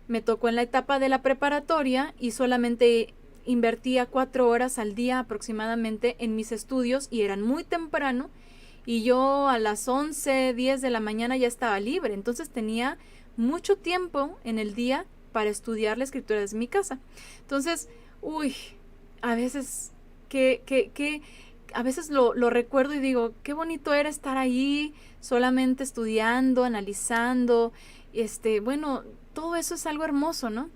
me tocó en la etapa de la preparatoria y solamente invertía 4 horas al día aproximadamente en mis estudios y eran muy temprano y yo a las 11, 10 de la mañana ya estaba libre, entonces tenía mucho tiempo en el día para estudiar la escritura desde mi casa. Entonces, a veces a veces lo recuerdo y digo, qué bonito era estar ahí solamente estudiando, analizando, bueno, todo eso es algo hermoso, ¿no?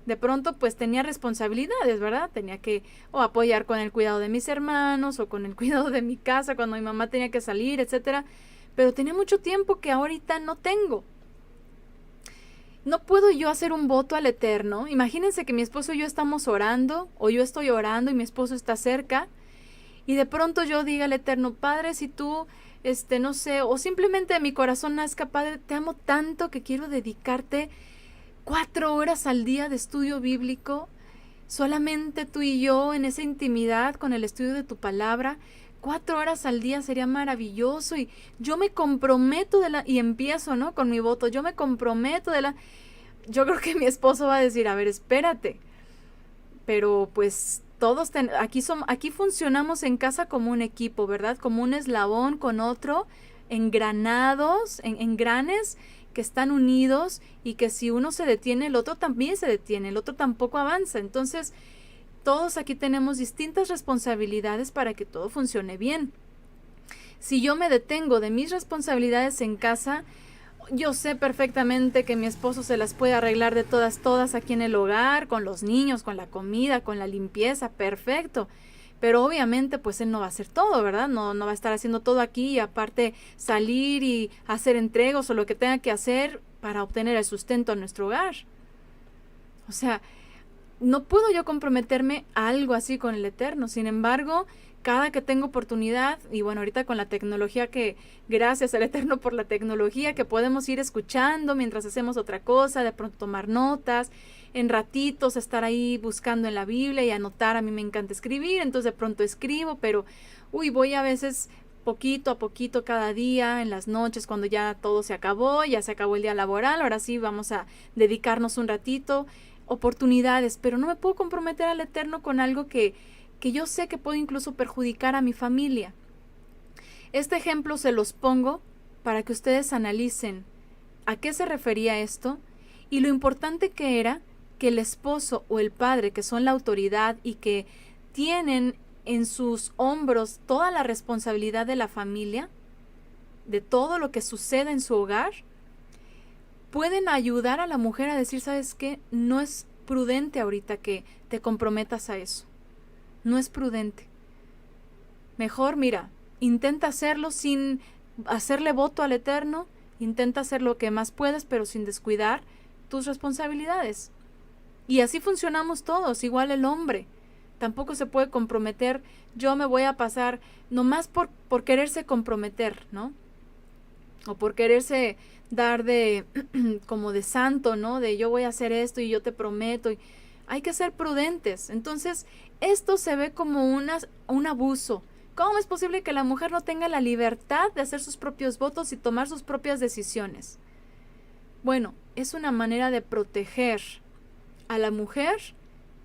De pronto pues tenía responsabilidades, ¿verdad? Tenía que apoyar con el cuidado de mis hermanos o con el cuidado de mi casa cuando mi mamá tenía que salir, etcétera, pero tenía mucho tiempo que ahorita no tengo. No puedo yo hacer un voto al Eterno. Imagínense que mi esposo y yo estamos orando, o yo estoy orando y mi esposo está cerca, y de pronto yo diga al Eterno, Padre, si tú, no sé, o simplemente de mi corazón nazca, Padre, te amo tanto que quiero dedicarte 4 horas al día de estudio bíblico, solamente tú y yo en esa intimidad con el estudio de tu palabra. 4 horas al día sería maravilloso y yo me comprometo y empiezo, ¿no? Con mi voto, yo me comprometo yo creo que mi esposo va a decir, a ver, espérate, pero pues todos aquí funcionamos en casa como un equipo, ¿verdad? Como un eslabón con otro, engranados, engranes que están unidos y que si uno se detiene, el otro también se detiene, el otro tampoco avanza. Entonces, todos aquí tenemos distintas responsabilidades para que todo funcione bien. Si yo me detengo de mis responsabilidades en casa, yo sé perfectamente que mi esposo se las puede arreglar de todas aquí en el hogar, con los niños, con la comida, con la limpieza, perfecto. Pero obviamente pues él no va a hacer todo, ¿verdad? No va a estar haciendo todo aquí y aparte salir y hacer entregos o lo que tenga que hacer para obtener el sustento a nuestro hogar. O sea, no puedo yo comprometerme a algo así con el Eterno. Sin embargo, cada que tengo oportunidad, y bueno, ahorita con la tecnología gracias al Eterno por la tecnología, que podemos ir escuchando mientras hacemos otra cosa, de pronto tomar notas, en ratitos estar ahí buscando en la Biblia y anotar. A mí me encanta escribir, entonces de pronto escribo, pero voy a veces poquito a poquito cada día, en las noches cuando ya todo se acabó, ya se acabó el día laboral, ahora sí vamos a dedicarnos un ratito, oportunidades, pero no me puedo comprometer al Eterno con algo que yo sé que puede incluso perjudicar a mi familia. Este ejemplo se los pongo para que ustedes analicen a qué se refería esto y lo importante que era que el esposo o el padre, que son la autoridad y que tienen en sus hombros toda la responsabilidad de la familia, de todo lo que sucede en su hogar, pueden ayudar a la mujer a decir, ¿sabes qué? No es prudente ahorita que te comprometas a eso. No es prudente. Mejor, mira, intenta hacerlo sin hacerle voto al Eterno, intenta hacer lo que más puedas, pero sin descuidar tus responsabilidades. Y así funcionamos todos, igual el hombre. tampoco se puede comprometer, yo me voy a pasar nomás por quererse comprometer, ¿no? O por quererse dar de como de santo, ¿no? De yo voy a hacer esto y yo te prometo. Y hay que ser prudentes. Entonces, esto se ve como un abuso. ¿Cómo es posible que la mujer no tenga la libertad de hacer sus propios votos y tomar sus propias decisiones? Bueno, es una manera de proteger a la mujer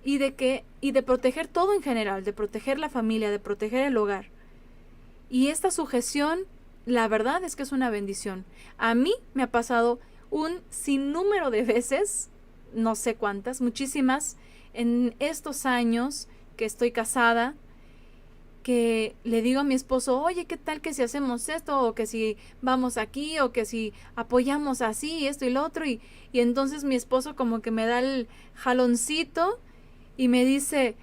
y de proteger todo en general, de proteger la familia, de proteger el hogar. Y esta sujeción, la verdad es que es una bendición. A mí me ha pasado un sinnúmero de veces, no sé cuántas, muchísimas, en estos años que estoy casada, que le digo a mi esposo, oye, ¿qué tal que si hacemos esto? O que si vamos aquí, o que si apoyamos así, esto y lo otro. Y entonces mi esposo como que me da el jaloncito y me dice,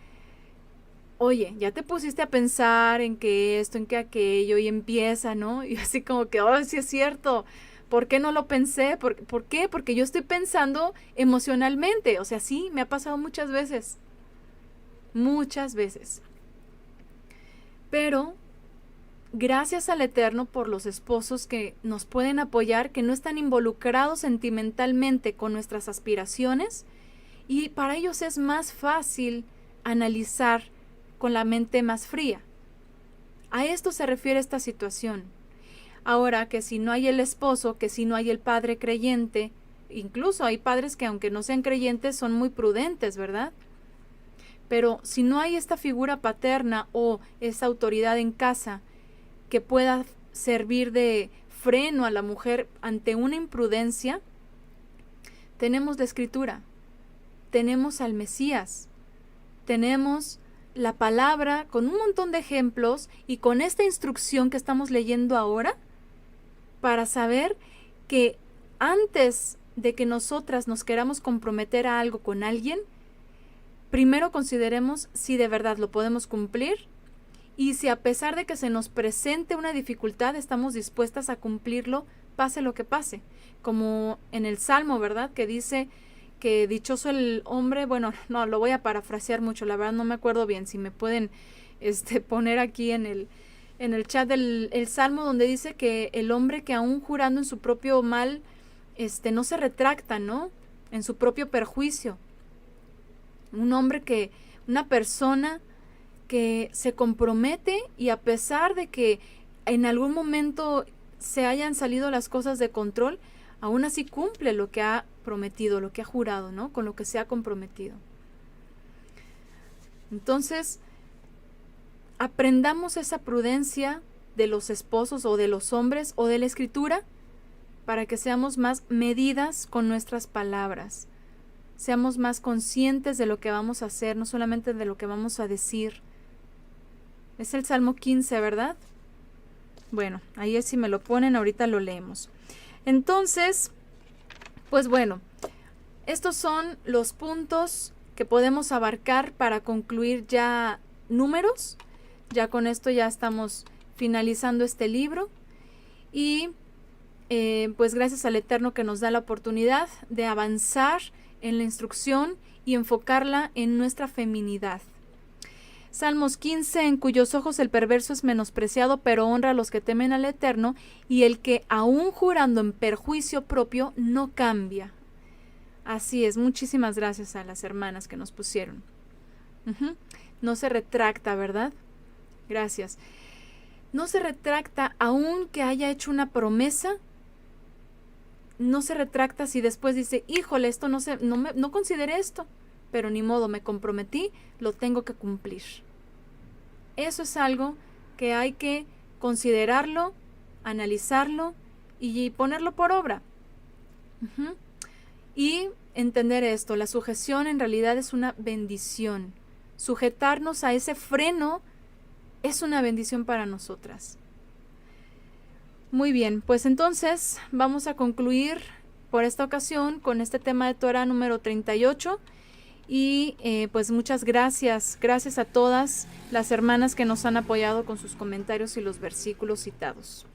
oye, ya te pusiste a pensar en que esto, en que aquello, y empieza, ¿no? Y así como que, oh, sí es cierto, ¿por qué no lo pensé? ¿Por qué? Porque yo estoy pensando emocionalmente. O sea, sí, me ha pasado muchas veces. Muchas veces. Pero gracias al Eterno por los esposos que nos pueden apoyar, que no están involucrados sentimentalmente con nuestras aspiraciones, y para ellos es más fácil analizar con la mente más fría. A esto se refiere esta situación. Ahora, que si no hay el esposo, que si no hay el padre creyente, incluso hay padres que aunque no sean creyentes son muy prudentes, ¿verdad? Pero si no hay esta figura paterna o esa autoridad en casa que pueda servir de freno a la mujer ante una imprudencia, tenemos la Escritura, tenemos al Mesías, tenemos la palabra con un montón de ejemplos y con esta instrucción que estamos leyendo ahora para saber que antes de que nosotras nos queramos comprometer a algo con alguien, primero consideremos si de verdad lo podemos cumplir y si a pesar de que se nos presente una dificultad estamos dispuestas a cumplirlo, pase lo que pase. Como en el Salmo, ¿verdad? Que dice que dichoso el hombre, bueno, no, lo voy a parafrasear mucho, la verdad no me acuerdo bien, si me pueden poner aquí en el chat el Salmo donde dice que el hombre que aún jurando en su propio mal, no se retracta, ¿no? En su propio perjuicio. Una persona que se compromete y a pesar de que en algún momento se hayan salido las cosas de control, aún así cumple lo que ha prometido, lo que ha jurado, ¿no? Con lo que se ha comprometido. Entonces, aprendamos esa prudencia de los esposos o de los hombres o de la Escritura para que seamos más medidas con nuestras palabras. Seamos más conscientes de lo que vamos a hacer, no solamente de lo que vamos a decir. Es el Salmo 15, ¿verdad? Bueno, ahí si me lo ponen, ahorita lo leemos. Entonces, pues bueno, estos son los puntos que podemos abarcar para concluir ya Números. Ya con esto ya estamos finalizando este libro. Y pues gracias al Eterno que nos da la oportunidad de avanzar en la instrucción y enfocarla en nuestra feminidad. Salmos 15, en cuyos ojos el perverso es menospreciado, pero honra a los que temen al Eterno, y el que aún jurando en perjuicio propio no cambia. Así es, muchísimas gracias a las hermanas que nos pusieron. No se retracta, ¿verdad? Gracias. No se retracta aun que haya hecho una promesa. No se retracta si después dice, híjole, esto no consideré esto, pero ni modo, me comprometí, lo tengo que cumplir. Eso es algo que hay que considerarlo, analizarlo y ponerlo por obra. Y entender esto, la sujeción en realidad es una bendición. Sujetarnos a ese freno es una bendición para nosotras. Muy bien, pues entonces vamos a concluir por esta ocasión con este tema de Torah número 38 y pues muchas gracias a todas las hermanas que nos han apoyado con sus comentarios y los versículos citados.